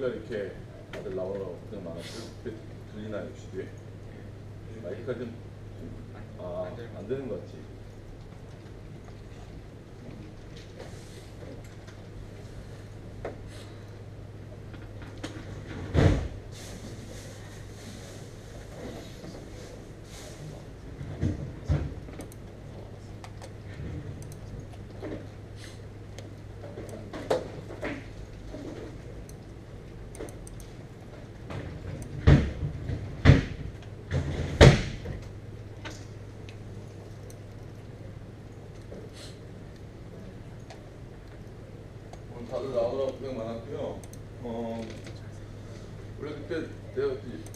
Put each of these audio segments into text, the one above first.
토요일날 이렇게 다들 나오느라고 고생 많았어요. 들리나요 혹시 뒤에? 마이크가 좀 안 되는 것 같지? 다들 나오느라고 고생 많았고요. 원래 그때 내가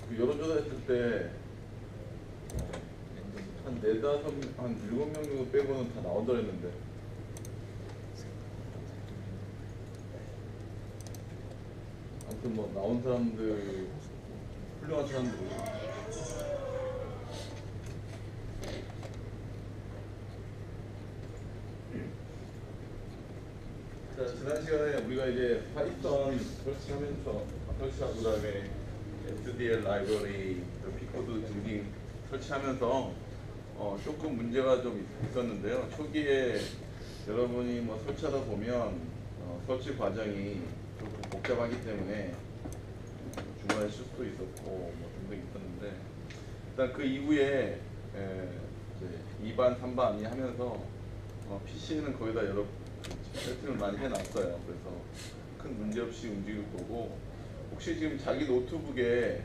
그 여론조사 했을 때 한 네다섯 한 7명 정도 빼고는 다 나온다 했는데 아무튼 뭐 나온 사람들 훌륭한 사람들. 자, 지난 시간에 우리가 이제 파이썬 설치하고 그다음에 SDL 라이브러리, 피코드 등등 설치하면서 조금 문제가 좀 있었는데요. 초기에 여러분이 뭐 설치하다 보면 설치 과정이 조금 복잡하기 때문에 중간에 실수도 있었고 뭐 등등 있었는데 일단 그 이후에 이제 2반, 3반이 하면서 PC는 거의 다 여러 세팅을 많이 해놨어요. 그래서 큰 문제 없이 움직일 거고 혹시 지금 자기 노트북에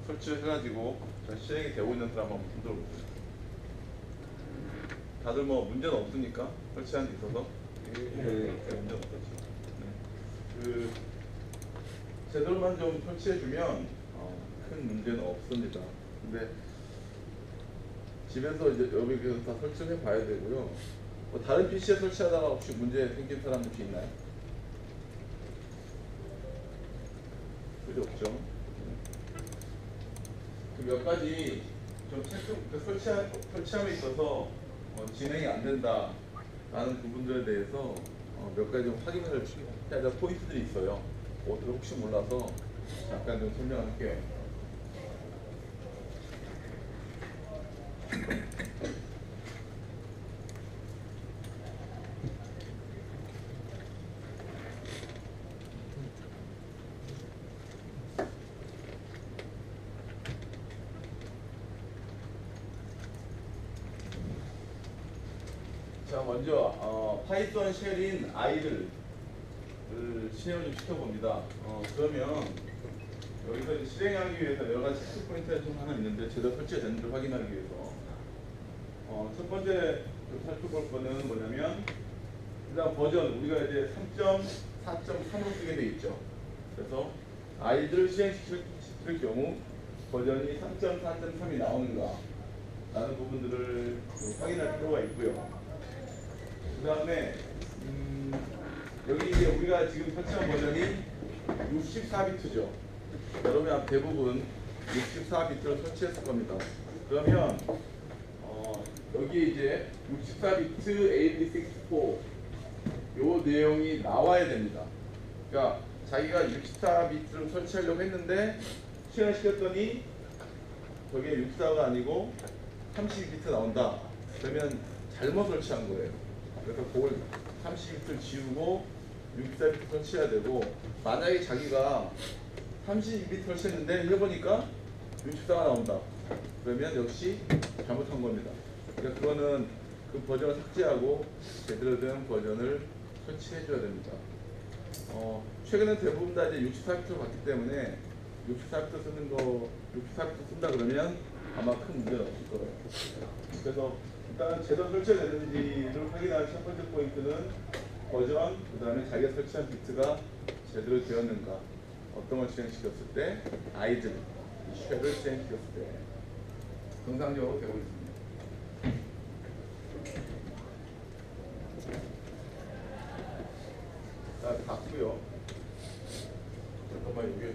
설치를 해가지고 실행이 되고 있는 사람 한번 손 들어보세요. 다들 뭐 문제는 없으니까 설치한 데 있어서 문제는 없었죠. 그 제대로만 좀 설치해주면 큰 문제는 없습니다. 근데 집에서 이제 여기서 다 설치를 해봐야 되고요. 뭐 다른 PC에 설치하다가 혹시 문제 생긴 사람 혹시 있나요? 필요 없죠. 그 몇 가지 좀 설치함에 있어서 진행이 안 된다라는 부분들에 대해서 몇 가지 좀 확인을 해야 될 포인트들이 있어요. 그것들을 혹시 몰라서 잠깐 좀 설명할게요. 자, 먼저 파이썬 쉘인 idle을 실행을 좀 시켜봅니다. 그러면 여기서 이제 실행하기 위해서 여러 가지 체크 포인트가 좀 하나 있는데 제대로 설치가 되는지를 확인하기 위해서 첫 번째 좀 살펴볼 거는 뭐냐면 일단 버전 우리가 이제 3.4.3으로 쓰게 돼 있죠. 그래서 idle을 실행시킬 경우 버전이 3.4.3이 나오는가 라는 부분들을 확인할 필요가 있고요. 그 다음에 여기 이제 우리가 지금 설치한 버전이 64비트죠. 여러분 대부분 64비트를 설치했을 겁니다. 그러면 여기 이제 64비트 AD64 요 내용이 나와야 됩니다. 그러니까 자기가 64비트를 설치하려고 했는데 실행시켰더니 저게 64가 아니고 32비트 나온다. 그러면 잘못 설치한 거예요. 그래서 그걸 32비트를 지우고 64비트 설치해야 되고, 만약에 자기가 32비트 설치했는데 해보니까 64가 나온다. 그러면 역시 잘못한 겁니다. 그러니까 그거는 그 버전을 삭제하고 제대로 된 버전을 설치해 줘야 됩니다. 최근에 대부분 다 이제 64비트로 갔기 때문에 64비트 쓰는 거, 64비트 쓴다 그러면 아마 큰 문제는 없을 거예요. 그래서 일단 제대로 설치가 되는지를 확인할 첫 번째 포인트는 버전, 그 다음에 자기가 설치한 비트가 제대로 되었는가, 어떤 걸 실행시켰을 때, idle, 이 쉘을 실행시켰을 때 정상적으로 되고 있습니다. 자, 닫고요. 잠깐만 이게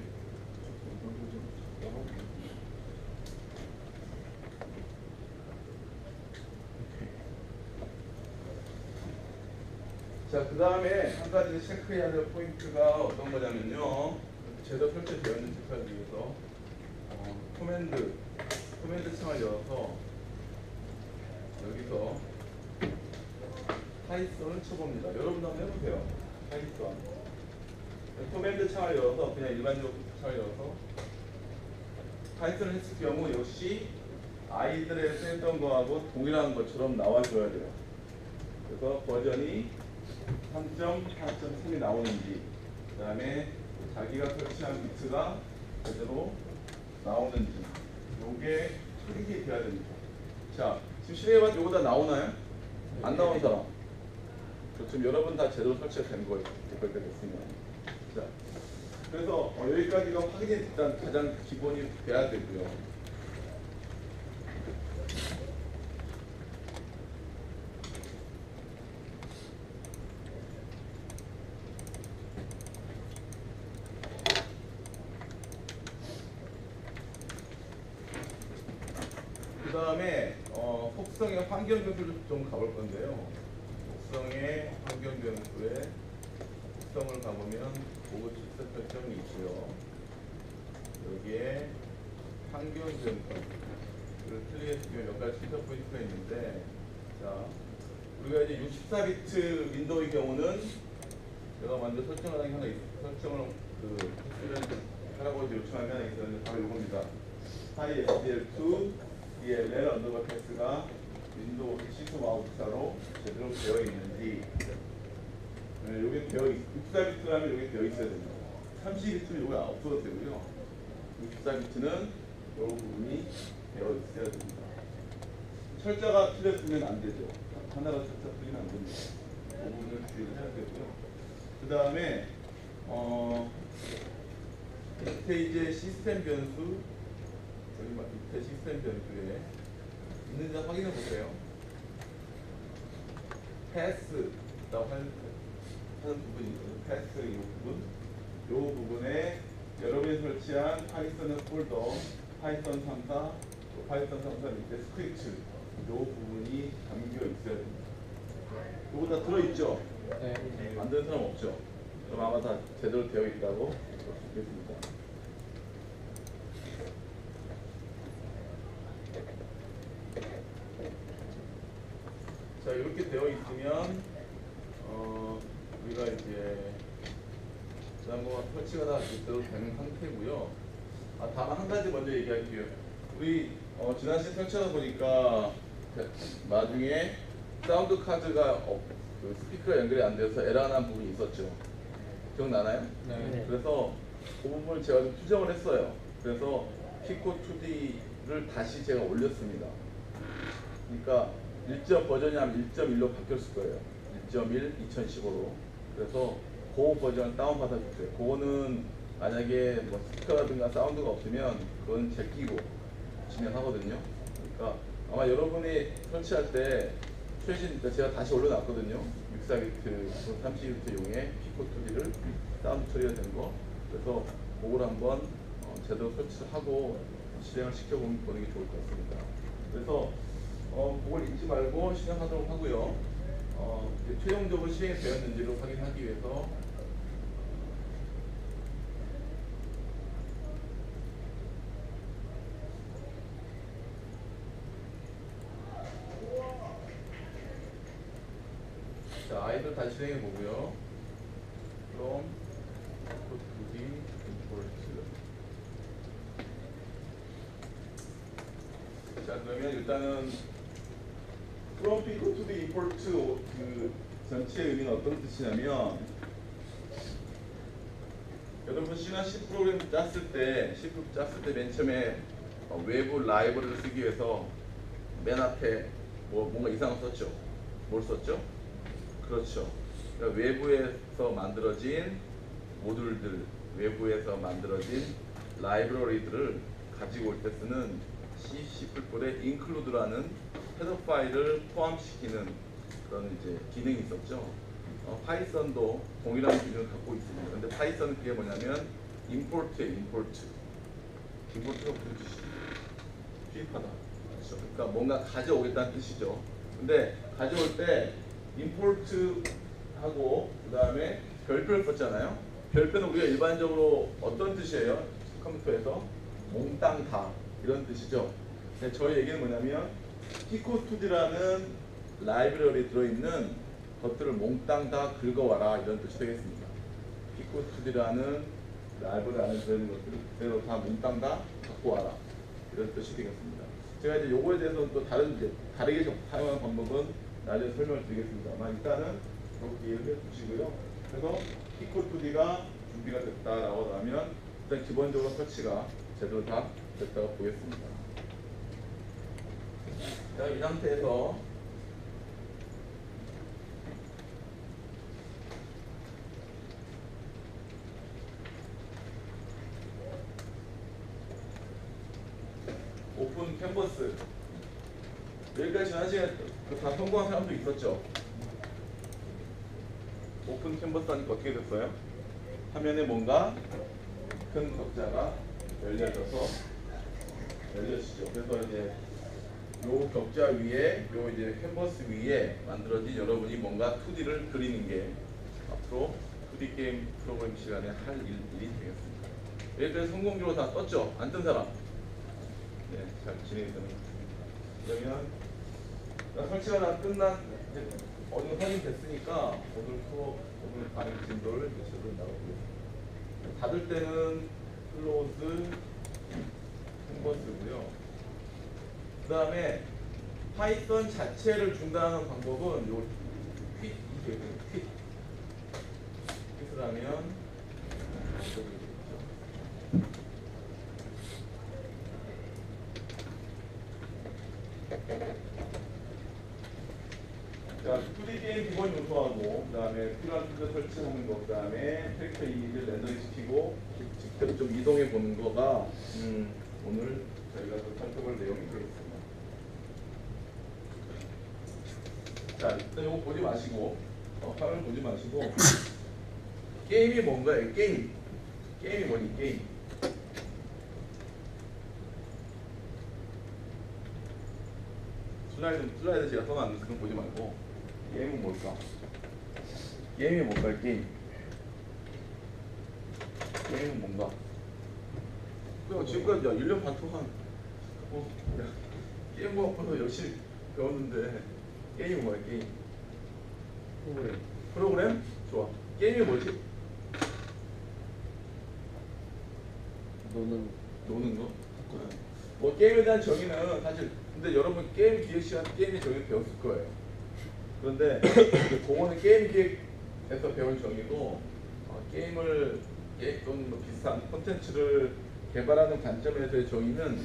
자, 그 다음에 한 가지 체크해야 될 포인트가 어떤 거냐면요. 제대로 설치되었는지 체크하기 위해서 코맨드 창을 열어서 여기서 파이썬을 쳐봅니다. 여러분도 한번 해보세요. 파이썬. 코맨드 창을 열어서 그냥 일반적으로 창을 열어서 파이썬을 했을 경우 역시 아이들의 쓰였던 거하고 동일한 것처럼 나와줘야 돼요. 그래서 버전이 3.4.3이 나오는지, 그 다음에 자기가 설치한 비트가 제대로 나오는지, 요게 확인이 돼야 됩니다. 자, 지금 실행해봤자 요거 다 나오나요? 안 나온 사람? 지금 여러분 다 제대로 설치가 된 거예요. 여기까지 됐으면. 자, 그래서 여기까지가 확인이 일단 가장 기본이 돼야 되고요. 그 다음에 속성의 환경 변수를 좀 가볼 건데요. 속성의 환경 변수에 속성을 가보면 보고 출석 설정이 있고요. 여기에 환경 변수를 클릭했으면 몇 가지 출석 포인트가 있는데, 자, 우리가 이제 64비트 윈도우의 경우는 제가 먼저 설정하는 게 하나 있어요. 설정을 하라고 요청한 게 하나 있었는데 바로 이겁니다. SDL2 DLL 언더바 패스가 윈도우 시스템 아웃사로 제대로 되어 있는지, 여기 되어 64비트라면 여기 되어 있어야 됩니다. 32비트는 여기 없어도 되고요. 64비트는 이 부분이 되어 있어야 됩니다. 철자가 틀렸으면 안 되죠. 하나가 철자 틀리면 안 됩니다. 그 부분을 주의를 해야 되고요. 그 다음에 밑에 이제 시스템 변수, 여기 밑에 시스템 변수에 있는지 확인해 보세요. 패스라고 하는 부분이 있어요. 패스 이 부분, 이 부분에 여러분이 설치한 파이썬의 폴더, 파이썬 3사, 파이썬 3사 밑에 스크립트, 이 부분이 담겨 있어야 됩니다. 이거 다 들어있죠? 네. 만드는 사람 없죠? 그럼 아마 다 제대로 되어 있다고 볼 수 있겠습니다. 자, 이렇게 되어 있으면 우리가 이제 지난번 설치가 다 제대로 된 상태고요. 다만 한 가지 먼저 얘기할게요. 우리 지난 시간 설치하다 보니까 나중에 사운드 카드가 그 스피커가 연결이 안 돼서 에러 난 부분이 있었죠. 기억나나요? 네. 그래서 그 부분을 제가 좀 수정을 했어요. 그래서 피코 2D를 다시 제가 올렸습니다. 그러니까 1점 버전이 한 1.1로 바뀌었을 거예요. 1.1 2015로. 그래서 그 버전 다운받아 주세요. 그거는 만약에 뭐 스피커라든가 사운드가 없으면 그건 제끼고 진행하거든요. 그러니까 아마 여러분이 설치할 때 최신, 제가 다시 올려놨거든요. 64비트, 32비트 용의 피코 2D를 사운드 처리가 된 거. 그래서 그걸 한번 제대로 설치를 하고 실행을 시켜보는 게 좋을 것 같습니다. 그래서 그걸 잊지 말고 실행하도록 하고요. 최종적으로 실행이 되었는지를 확인하기 위해서 자, 아이들 다시 실행해 보고요. 그럼 코드 임포트. 자, 그러면 일단은 from pico to the import 그 전체의 의미는 어떤 뜻이냐면, 여러분 C나 C 프로그램 짰을 때 맨 처음에 외부 라이브러리를 쓰기 위해서 맨 앞에 뭔가 이상한 거 썼죠? 뭘 썼죠? 그렇죠. 그러니까 외부에서 만들어진 모듈들, 외부에서 만들어진 라이브러리들을 가지고 올 때 쓰는 C++의 include라는 헤더 파일을 포함시키는 그런 이제 기능이 있었죠. 파이썬도 동일한 기능을 갖고 있습니다. 근데 파이썬은 그게 뭐냐면 import예요, import. import가 무슨 뜻이죠? 투입하다. 그렇죠. 그러니까 뭔가 가져오겠다는 뜻이죠. 근데 가져올 때 import하고 하고 그 다음에 별표를 썼잖아요. 별표는 우리가 일반적으로 어떤 뜻이에요? 컴퓨터에서 몽땅 다 이런 뜻이죠. 근데 저희 얘기는 뭐냐면 피코2D라는 라이브러리에 들어있는 것들을 몽땅 다 긁어와라 이런 뜻이 되겠습니다. 피코2D라는 라이브러리 안에 들어있는 것들을 그대로 다 몽땅 다 갖고 와라 이런 뜻이 되겠습니다. 제가 이제 요거에 대해서는 또 다르게 사용하는 방법은 나중에 설명을 드리겠습니다만 일단은 이렇게 이해를 해주시고요. 그래서 피코2D가 준비가 됐다라고 하면 일단 기본적으로 설치가 제대로 다 됐다고 보겠습니다. 자, 이 상태에서 오픈 캔버스 여기까지 지난 시간에 다 성공한 사람도 있었죠. 오픈 캔버스 하니까 어떻게 됐어요? 화면에 뭔가 큰 격자가 열려지죠. 그래서 이제 요 격자 위에 요 이제 캔버스 위에 만들어진 여러분이 뭔가 2D를 그리는 게 앞으로 2D 게임 프로그램 시간에 할 일이 되겠습니다. 여기까지 성공적으로 다 떴죠? 안 뜬 사람? 네, 잘 진행이 되는 것 같습니다. 그러면 설치가 다 끝난 어느 정도 확인됐으니까 오늘 강의 진도를 제대로 나가보겠습니다. 닫을 때는 클로즈 캔버스고요. 그 다음에 파이썬 자체를 중단하는 방법은 요 퀵을 하면 자, 2D 게임 기본 요소하고 그 다음에 필요한 툴 설치하는 거, 그 다음에 캐릭터 이미지를 렌더링 시키고 직접 좀 이동해 보는 거가 오늘 저희가 좀 살펴볼 내용이 되겠습니다. 자, 일단 이거 보지 마시고 화면을 보지 마시고 게임이 뭔가요? 게임이 뭐니? 게임. 슬라이드 제가 써놨는데 그건 보지 말고 게임은 뭘까? 게임이 뭔가? 게임은 뭔가? 지금까지 1년 반 동안 게임과학부터 열심히 배웠는데 게임이 뭐야? 게임? 프로그램? 좋아. 게임이 뭐지? 노는 거? 뭐 게임에 대한 정의는 사실 근데 여러분 게임 기획 시간 게임의 정의를 배웠을 거예요. 그런데 그거는 게임 기획에서 배운 정의고 게임을 또는 뭐 비슷한 콘텐츠를 개발하는 관점에서의 정의는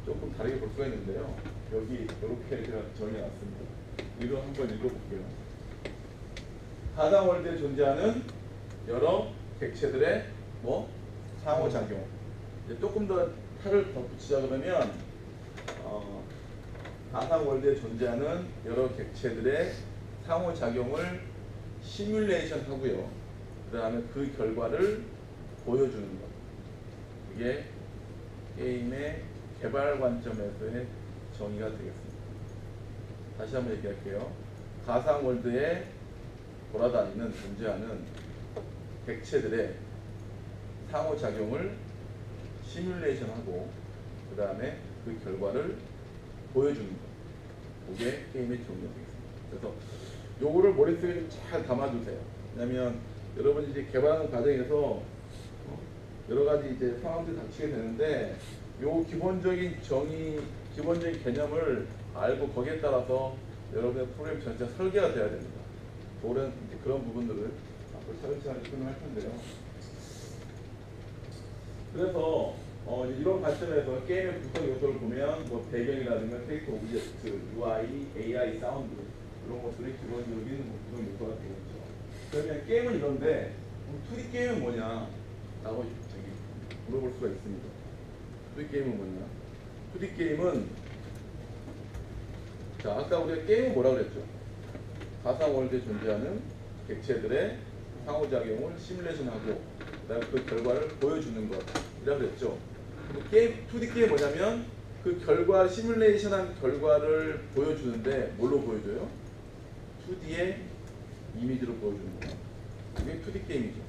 조금 다르게 볼 수가 있는데요. 여기 이렇게 제가 정의해놨습니다. 이거 한번 읽어볼게요. 가상월드에 존재하는 여러 객체들의 상호작용. 이제 조금 더 탈을 덧붙이자 그러면 가상월드에 존재하는 여러 객체들의 상호작용을 시뮬레이션 하고요. 그 다음에 그 결과를 보여주는 것. 이게 게임의 개발 관점에서의 정의가 되겠습니다. 다시 한번 얘기할게요. 가상월드에 돌아다니는 존재하는 객체들의 상호작용을 시뮬레이션하고 그 다음에 그 결과를 보여주는 것. 그게 게임의 정의가 되겠습니다. 그래서 요거를 머릿속에 좀 잘 담아두세요. 왜냐면 여러분이 이제 개발하는 과정에서 여러 가지 이제 상황들이 닥치게 되는데 요 기본적인 정의, 기본적인 개념을 알고 거기에 따라서 여러분의 프로그램 전체가 설계가 돼야 됩니다. 그런 부분들을 앞으로 차근차근 설명할 텐데요. 그래서 이런 관점에서 게임의 구성 요소를 보면 뭐 배경이라든가 캐릭터 오브젝트, UI, AI, 사운드 이런 것들이 기본적인 구성 요소가 되겠죠. 그러면 게임은 이런데 2D 게임은 뭐냐? 라고 물어볼 수가 있습니다. 2D 게임은 뭐냐? 2D 게임은 자, 아까 우리가 게임은 뭐라고 그랬죠? 가상월드에 존재하는 객체들의 상호작용을 시뮬레이션하고 그다음에 그 결과를 보여주는 것이라고 그랬죠. 게임, 2D 게임 뭐냐면 그 결과, 시뮬레이션한 결과를 보여주는데 뭘로 보여줘요? 2D의 이미지로 보여주는 거. 이게 2D 게임이죠.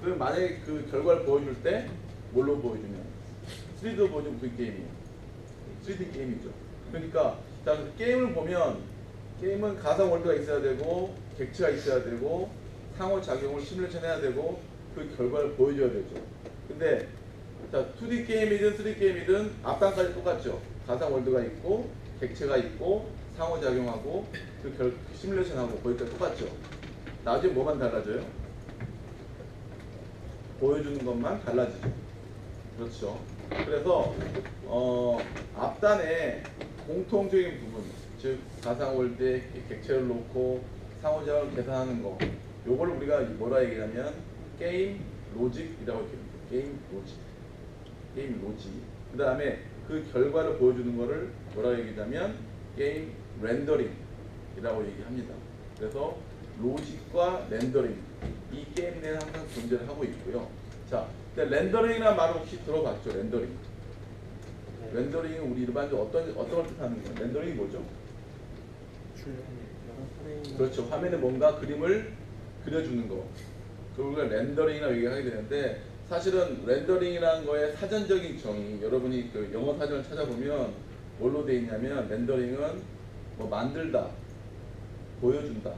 그럼 만약에 그 결과를 보여줄 때 뭘로 보여주면 3D로 보여주면 무슨 게임이에요? 3D 게임이죠. 그러니까 자, 게임을 보면 게임은 가상 월드가 있어야 되고 객체가 있어야 되고 상호작용을 시뮬레이션 해야 되고 그 결과를 보여줘야 되죠. 근데 자, 2D 게임이든 3D 게임이든 앞단까지 똑같죠. 가상 월드가 있고 객체가 있고 상호작용하고 그 시뮬레이션하고 거기까지 똑같죠. 나중에 뭐만 달라져요? 보여주는 것만 달라지죠. 그렇죠. 그래서 앞단에 공통적인 부분, 즉 가상 월드에 객체를 놓고 상호작용을 계산하는 거, 요걸 우리가 뭐라 얘기하냐면 게임 로직이라고 얘기합니다. 게임 로직. 게임 로직. 그 다음에 그 결과를 보여주는 거를 뭐라고 얘기하냐면 게임 렌더링이라고 얘기합니다. 그래서 로직과 렌더링, 이 게임 내에 항상 존재를 하고 있고요. 자, 렌더링이라는 말을 혹시 들어봤죠? 렌더링. 렌더링은 우리 일반적으로 어떤 걸 뜻하는 거예요? 렌더링이 뭐죠? 그렇죠. 화면에 뭔가 그림을 그려주는 거. 그걸 우리가 렌더링이라고 얘기하게 되는데, 사실은 렌더링이라는 거의 사전적인 정의, 여러분이 그 영어 사전을 찾아보면 뭘로 되어 있냐면 렌더링은 뭐 만들다, 보여준다,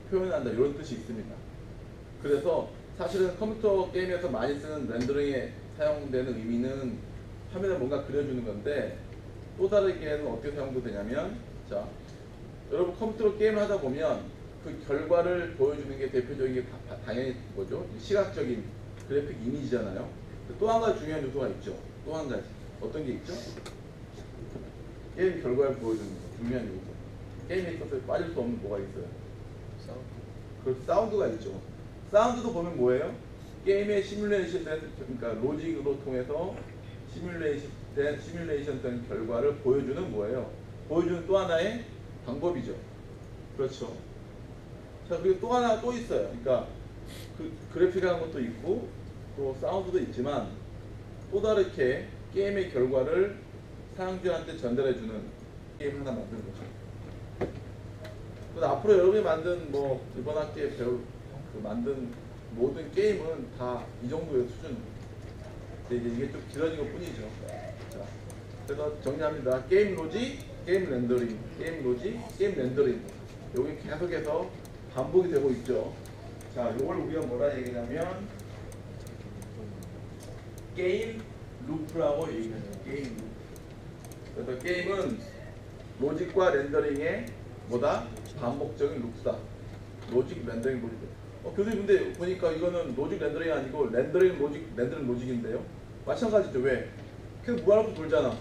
표현한다, 이런 뜻이 있습니다. 그래서 사실은 컴퓨터 게임에서 많이 쓰는 렌더링에 사용되는 의미는 화면에 뭔가 그려주는 건데, 또 다르게는 어떻게 사용도 되냐면, 자, 여러분 컴퓨터 게임을 하다 보면 그 결과를 보여주는 게 대표적인 게 당연히 뭐죠? 시각적인 그래픽 이미지잖아요. 또 한 가지 중요한 요소가 있죠. 또 한 가지. 어떤 게 있죠? 게임 결과를 보여주는 거. 중요한 요소. 게임에 있어서 빠질 수 없는 뭐가 있어요? 사운드. 사운드가 있죠. 사운드도 보면 뭐예요? 게임의 시뮬레이션 된, 그러니까 로직으로 통해서 시뮬레이션 된 결과를 보여주는 뭐예요? 보여주는 또 하나의 방법이죠. 그렇죠. 자, 그리고 또 하나 또 있어요. 그러니까 그 그래픽이라는 것도 있고 또 사운드도 있지만 또 다르게 게임의 결과를 사용자한테 전달해주는 게임 하나 만드는 거죠. 그래서 앞으로 여러분이 만든 뭐 이번 학기에 배울 만든 모든 게임은 다 이 정도의 수준. 근데 이게 좀 길어진 것 뿐이죠. 자, 그래서 정리합니다. 게임 로직, 게임 렌더링, 게임 로직, 게임 렌더링. 여기 계속해서 반복이 되고 있죠. 자, 요걸 우리가 뭐라 얘기냐면 게임 루프라고 얘기해요. 게임 루프. 그래서 게임은 로직과 렌더링의 뭐다? 반복적인 루프다. 로직, 렌더링, 로직. 교수님 근데 보니까 이거는 로직 렌더링이 아니고 렌더링 로직, 렌더링 로직인데요. 마찬가지죠. 왜? 계속 무한으로 돌잖아.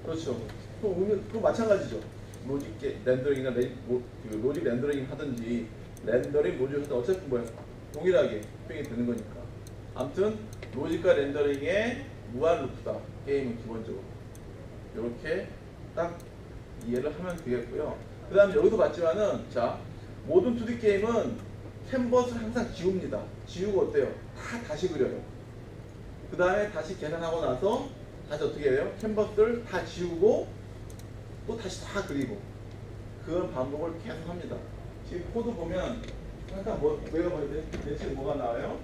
그렇죠. 그거 마찬가지죠. 로직 렌더링이나 로직 렌더링 하든지 렌더링 로직 하든 어차피 뭐야? 동일하게 표현이 되는 거니까. 아무튼 로직과 렌더링의 무한 루프다. 게임은 기본적으로. 이렇게 딱 이해를 하면 되겠고요. 그 다음에 여기서 봤지만은 자, 모든 2D 게임은 캔버스를 항상 지웁니다. 지우고 어때요? 다시 그려요. 그 다음에 다시 계산하고 나서 다시 어떻게 해요? 캔버스를 다 지우고 또 다시 다 그리고 그런 반복을 계속 합니다. 지금 코드 보면 항상 뭐 외워봐야 돼? 대체 뭐가 나와요?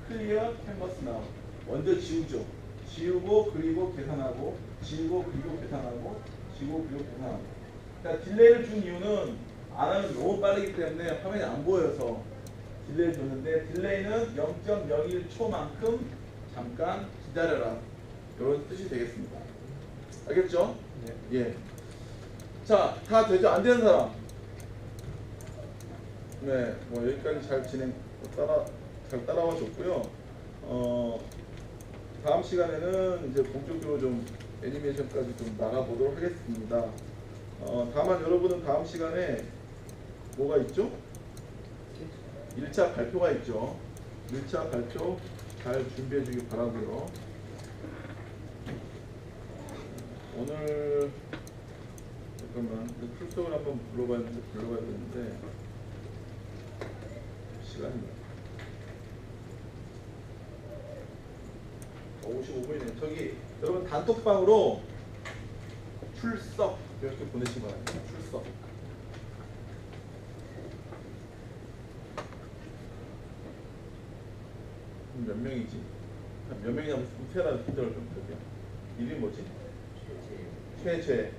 클리어 캔버스 나와. 먼저 지우죠. 지우고 그리고 계산하고 지우고 그리고 계산하고 지우고 그리고 계산하고. 그러니까 딜레이를 준 이유는 안 하면 너무 빠르기 때문에 화면이 안 보여서 딜레이를 줬는데, 딜레이는 0.01초만큼 잠깐 기다려라, 이런 뜻이 되겠습니다. 알겠죠? 네. 예. 자, 다 되죠? 안 되는 사람? 네, 뭐 여기까지 잘 잘 따라와 줬고요. 다음 시간에는 이제 본격적으로 좀 애니메이션까지 좀 나가보도록 하겠습니다. 다만 여러분은 다음 시간에 뭐가 있죠? 1차 발표가 있죠. 1차 발표 잘 준비해 주기 바라고요. 오늘 잠깐만 출석을 한번 불러봐야 되는데 시간이 55분이네. 저기 여러분 단톡방으로 출석 이렇게 보내시기 바랍니다. 출석. 몇 명이지? 몇 명이냐 세라 순서를 좀 볼게요. 이름이 뭐지? 최재.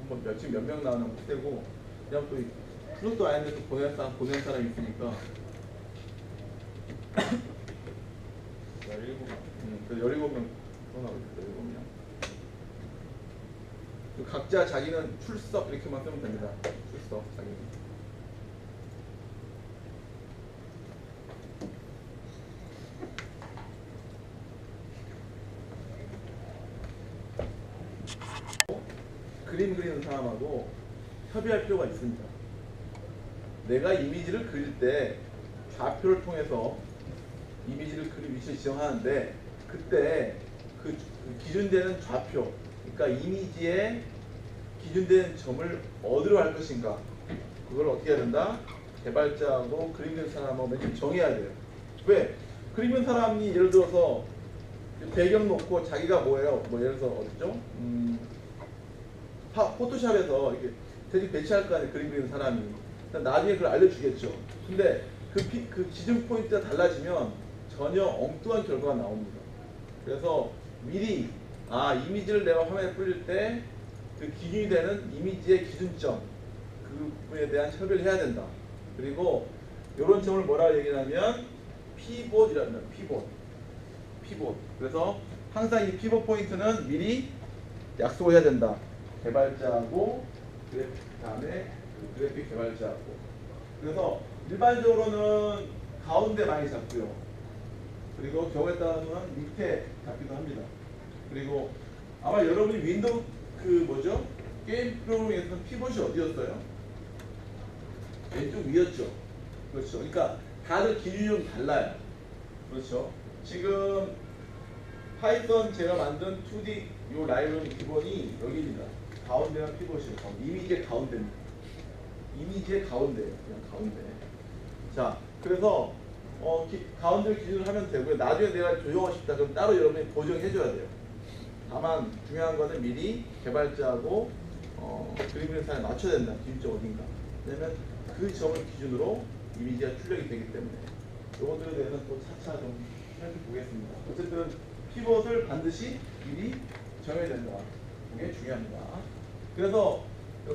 한번 지금 몇 명 나오는 거 세고 그냥 또 플러스도 아닌데 또 보낼 사람 있으니까 17명 또 나오겠다. 17명. 각자 자기는 출석 이렇게만 쓰면 됩니다. 출석 자기는. 그림 그리는 사람하고 협의할 필요가 있습니다. 내가 이미지를 그릴 때 좌표를 통해서 이미지를 그릴 위치를 지정하는데 그때 그 기준되는 좌표, 그러니까 이미지에 기준되는 점을 어디로 할 것인가, 그걸 어떻게 해야 된다? 개발자하고 그림 그리는 사람하고 맨 처음 정해야 돼요. 왜? 그림 그리는 사람이 예를 들어서 배경 놓고 자기가 뭐예요? 뭐 예를 들어서 어딨죠? 포토샵에서 이렇게 대충 배치할 거 아니에요, 그림 그리는 사람이. 나중에 그걸 알려주겠죠. 근데 그 기준 포인트가 달라지면 전혀 엉뚱한 결과가 나옵니다. 그래서 미리 이미지를 내가 화면에 뿌릴 때 그 기준이 되는 이미지의 기준점, 그 부분에 대한 협의를 해야 된다. 그리고 이런 점을 뭐라 얘기하냐면 피봇이랍니다. 피봇. 그래서 항상 이 피봇 포인트는 미리 약속을 해야 된다. 개발자하고 그다음에 그래픽 개발자하고. 그래서 일반적으로는 가운데 많이 잡고요. 그리고 경우에 따라서는 밑에 잡기도 합니다. 그리고 아마 여러분이 윈도우 게임 프로그램에서는 피봇이 어디였어요? 왼쪽 위였죠. 그렇죠. 그러니까 다들 기준이 좀 달라요. 그렇죠. 지금 파이썬 제가 만든 2D 요 라이브러리 기본이 여기입니다. 가운데가 피봇이에요. 이미지의 가운데입니다. 이미지의 가운데예요. 그냥 가운데. 자, 그래서 가운데를 기준으로 하면 되고요. 나중에 내가 조정하고 싶다 그럼 따로 여러분이 보정해 줘야 돼요. 다만 중요한 거는 미리 개발자하고 그림 그리는 사람에 맞춰야 된다. 기준점 어딘가. 왜냐면 그 점을 기준으로 이미지가 출력이 되기 때문에 이것들에 대해서는 또 차차 좀 살펴보겠습니다. 어쨌든 피벗을 반드시 미리 정해야 된다. 그게 중요합니다. 그래서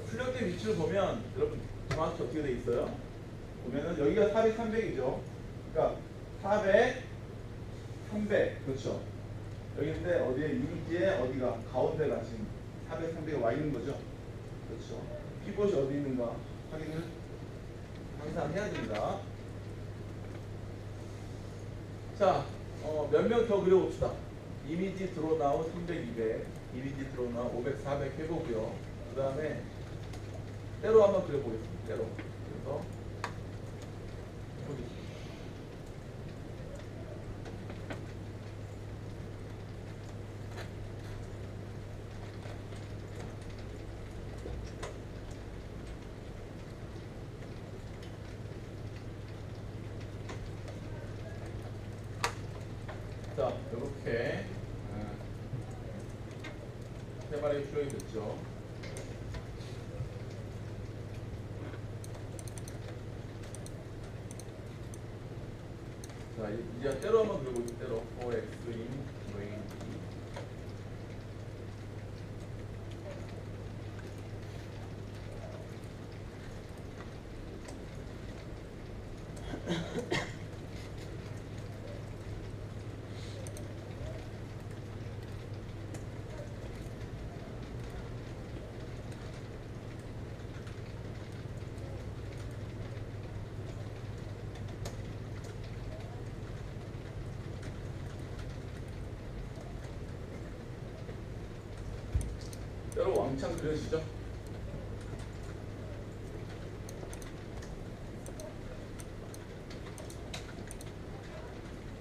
출력된 위치를 보면 여러분 정확히 어떻게 돼 있어요? 보면은 여기가 400, 300이죠. 그러니까 400, 300 그렇죠. 여기인데 어디에 이미지에 어디가 가운데가 지금 400, 300이 와 있는 거죠. 그렇죠. 피벗이 어디 있는가 확인을 항상 해야 됩니다. 자, 몇 명 더 그려봅시다. 이미지 드로나우 300, 200, 이미지 드로나우 500, 400 해보고요. 그 다음에 때로 한번 그려보겠습니다. 때로. 그래서 해보겠습니다. 자, 이렇게 세 마리 출력이 됐죠. 자, 이제 때로 한번 그려보죠. 때로 4x in range. 때로 왕창 그려지죠?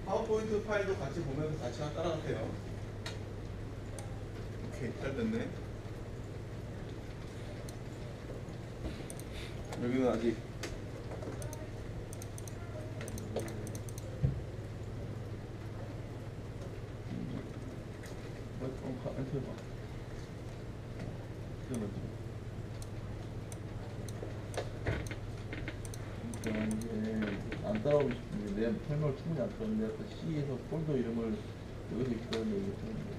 파워포인트 파일도 같이 보면서 같이 따라가세요. 오케이, 잘 됐네. 여기는 아직 안 따라오고 싶은데 내 설명을 충분히 안 들었는데 아까 C에서 폴더 이름을 여기서 있다는 얘기했는데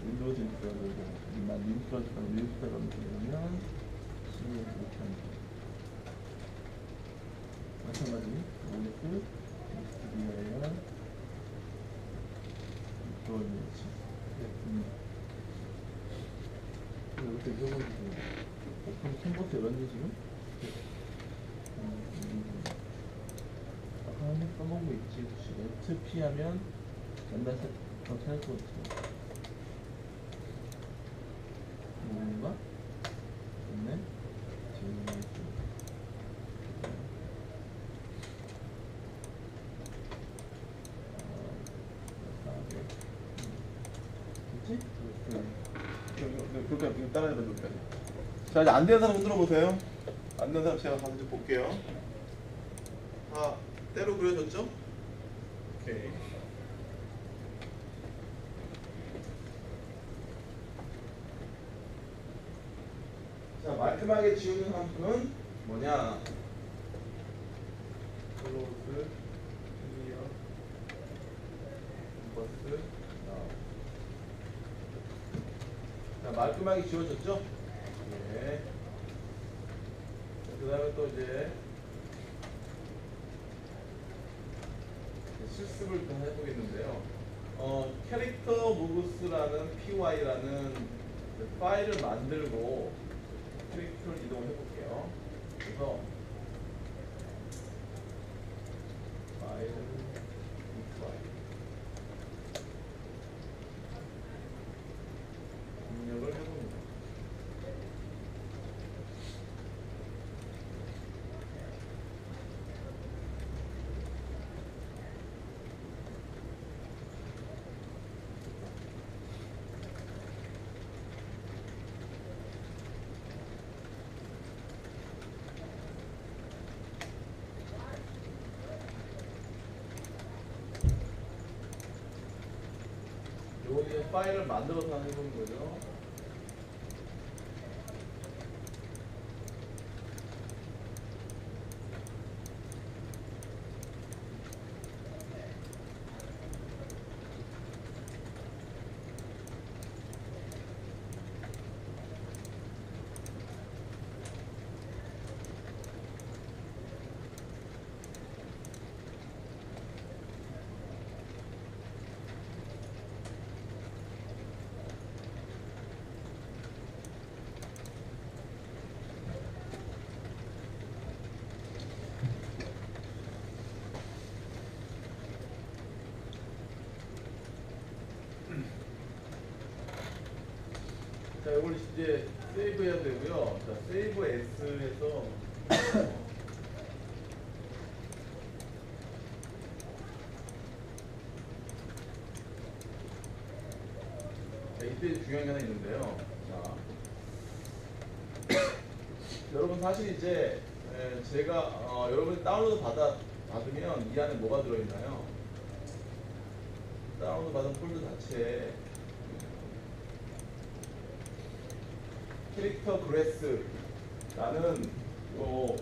윈도우즈 인스톨러고 난 윈스톨러가 윈스톨러를 누르면 C에 이렇게 하는 거야. 마찬가지 OS SDIR 윈도우즈 여기서 읽어보시죠. 오픈 캔버스 열었니 지금? 아까 한번 써먹은 거 있지 혹시 FP 하면 맨날 더 찾을 것 같아. 뭔가? 됐네? 지금 됐지? 그렇게 따라해봐 그렇게. 자 이제 안 되는 사람 흔들어 보세요. 안 되는 사람 제가 가서 좀 볼게요. 다 때로 그려졌죠? 오케이. 자 말끔하게 지우는 함수는 뭐냐? 클로즈, 클리어, 버스, 자 말끔하게 지워졌죠? 네. 그 다음에 또 이제 실습을 좀 해보겠는데요. 캐릭터 무브스라는 py라는 파일을 만들고 캐릭터를 이동을 해볼게요. 그래서 파일, 이 파일 입력을 해봅니다. 여기에 파일을 만들어서 해보는 거죠. 자, 이걸 이제 세이브 해야 되고요. 자, 세이브 S에서 자, 이때 중요한 게 하나 있는데요. 자, 여러분 사실 이제 제가 여러분이 다운로드 받으면 이 안에 뭐가 들어있나요? 다운로드 받은 폴더 자체에 캐릭터 그래스라는 요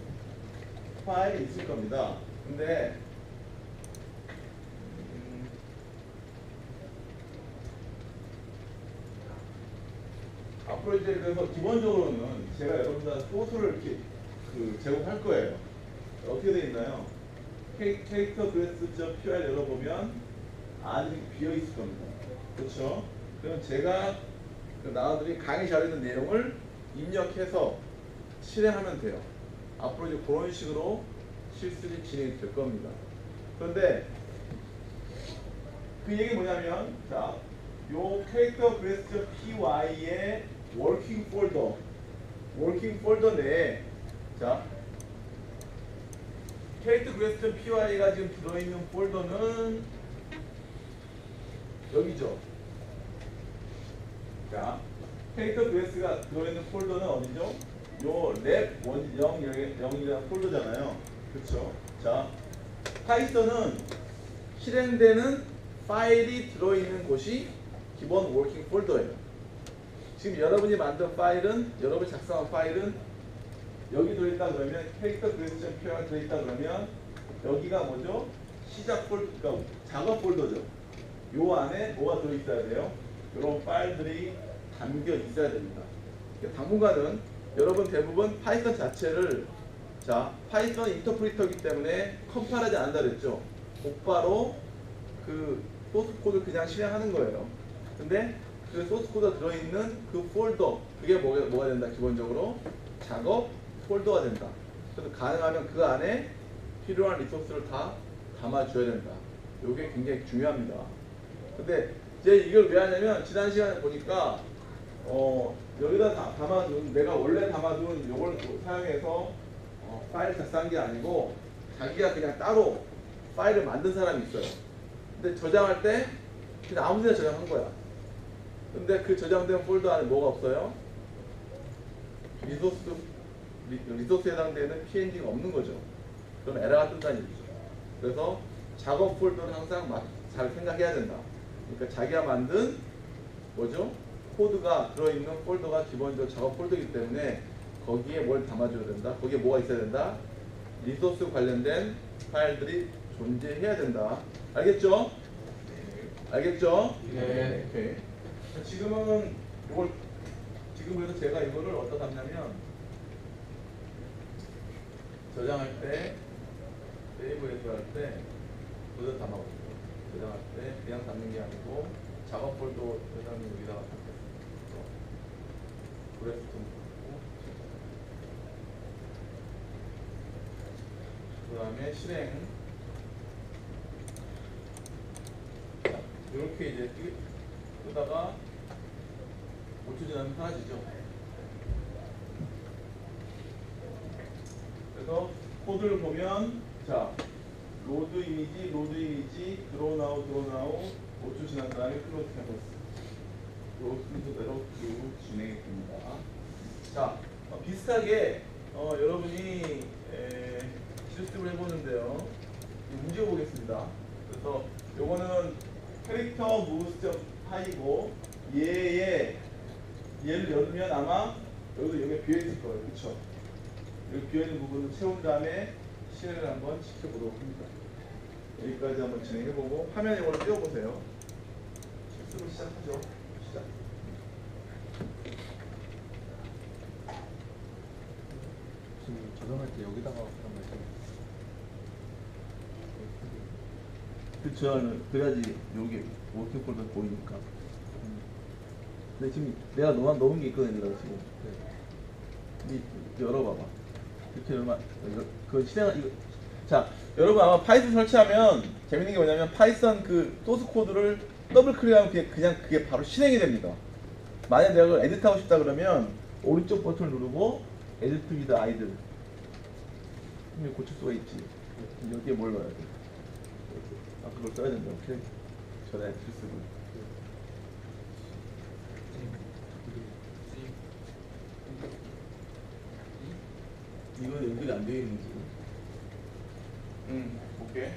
파일이 있을 겁니다. 근데 앞으로 이제 그래서 기본적으로는 제가 여러분들 소스를 이렇게 제공할 거예요. 어떻게 되어 있나요? 캐릭터 그래스.py 열어보면 안에 비어 있을 겁니다. 그렇죠? 그럼 제가 나와드린 강의 자료에 있는 내용을 입력해서 실행하면 돼요. 앞으로 이제 그런 식으로 실습이 진행이 될 겁니다. 그런데 그 얘기 뭐냐면, 자, 요 캐릭터 그래스 py의 워킹 폴더 내에, 자, 캐릭터 그래스 py가 지금 들어있는 폴더는 여기죠. 자, 캐릭터 그래스가 들어있는 폴더는 어디죠? 요 랩 0이라는 폴더잖아요. 그렇죠? 자, 파이썬은 실행되는 파일이 들어있는 곳이 기본 워킹 폴더예요. 지금 여러분이 만든 파일은 여러분이 작성한 파일은 여기 들어있다 그러면 캐릭터 그래스션 표가 들어있다 그러면 여기가 뭐죠? 시작 폴더, 그러니까 작업 폴더죠. 요 안에 뭐가 들어있어야 돼요? 이런 파일들이 담겨 있어야 됩니다. 그러니까 당분간은 여러분 대부분 파이썬 자체를 자 파이썬 인터프리터이기 때문에 컴파일하지 않는다 그랬죠. 곧바로 그 소스 코드 그냥 실행하는 거예요. 근데 그 소스 코드가 들어있는 그 폴더 그게 뭐가 된다? 기본적으로 작업 폴더가 된다. 그래서 가능하면 그 안에 필요한 리소스를 다 담아줘야 된다. 이게 굉장히 중요합니다. 근데 이제 이걸 왜 하냐면 지난 시간에 보니까 여기다 담아둔 내가 원래 담아둔 이걸 사용해서 파일 작성한 게 아니고 자기가 그냥 따로 파일을 만든 사람이 있어요. 근데 저장할 때 그냥 아무 데나 저장한 거야. 근데 그 저장된 폴더 안에 뭐가 없어요? 리소스에 해당되는 PNG가 없는 거죠. 그럼 에러가 뜬다는 얘기죠. 그래서 작업 폴더는 항상 잘 생각해야 된다. 그러니까 자기가 만든 뭐죠? 코드가 들어있는 폴더가 기본적으로 작업 폴더이기 때문에 거기에 뭘 담아줘야 된다. 거기에 뭐가 있어야 된다. 리소스 관련된 파일들이 존재해야 된다. 알겠죠? 알겠죠? 네. 오케이. 지금은 이걸 지금 그래서 제가 이거를 어디다 담냐면 저장할 때 세이브해서 할 때 그거 담아보세요. 저장할 때 그냥 담는 게 아니고 작업 폴더 저장은 여기다가 담겠습니다. 브레스 좀 넣고 그 다음에 실행 이렇게 이제 뜨다가 5초 지나면 사라지죠. 그래서 코드를 보면 자 로드 이미지 드로우 나우 5초 지난 다음에 클로즈 캔버스 요 순서대로 쭉 진행이 됩니다. 자 비슷하게 여러분이 실습을 해보는데요. 문제 보겠습니다. 그래서 요거는 캐릭터 무브스점 파이고 얘를 열면 아마 여기도 여기 비어있을 거예요. 그쵸? 여기 비어있는 부분을 채운 다음에 실행을 한번 시켜보도록 합니다. 여기까지 한번 진행해보고 화면에 이걸 띄워보세요. 실습을 시작하죠. 시작. 지금 저장할 때 여기다가 그런 말씀. 그쵸. 그래야지 여기 워킹 폴더 보이니까. 근데 지금 내가 넣은 게 있거든요. 내가 지금. 열어봐봐. 이렇게 열면 그 실행 이거. 자, 여러분 아마 파이썬 설치하면 재밌는 게 뭐냐면 파이썬 그 소스 코드를 더블 클릭하면 그냥 그게 바로 실행이 됩니다. 만약 내가 그걸 에디트하고 싶다 그러면 오른쪽 버튼을 누르고 에디트 위드 아이들. 이거 고칠 수가 있지. 여기에 뭘 넣어야 돼? 그걸 써야 된다. 오케이. 전에 필수고. 이건 연결이 안 되어 있는지. 오케이.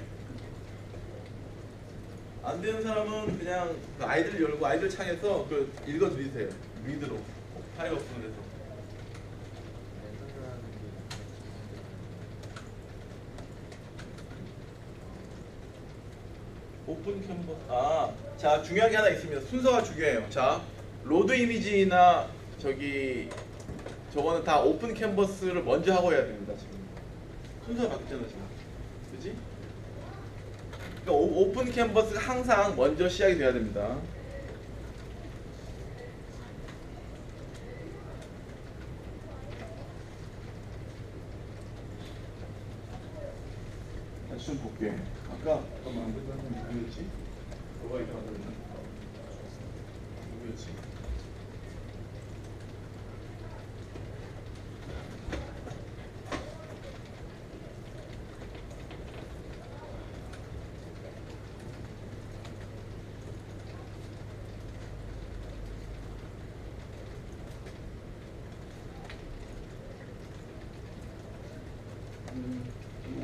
안 되는 사람은 그냥 그 아이들 열고 아이들 창에서 그 읽어 드리세요. 리드로 파일 없으면 돼서. 오픈 캔버스. 자 중요한 게 하나 있습니다. 순서가 중요해요. 자 로드 이미지나 저거는 다 오픈 캔버스를 먼저 하고 해야 됩니다. 지금 순서가 바뀌잖아 지금. 그지? 그러니까 오픈 캔버스가 항상 먼저 시작이 돼야 됩니다. 다시 좀 볼게. 아까 잠깐만 누구였지? 너가 있다가 누구였지?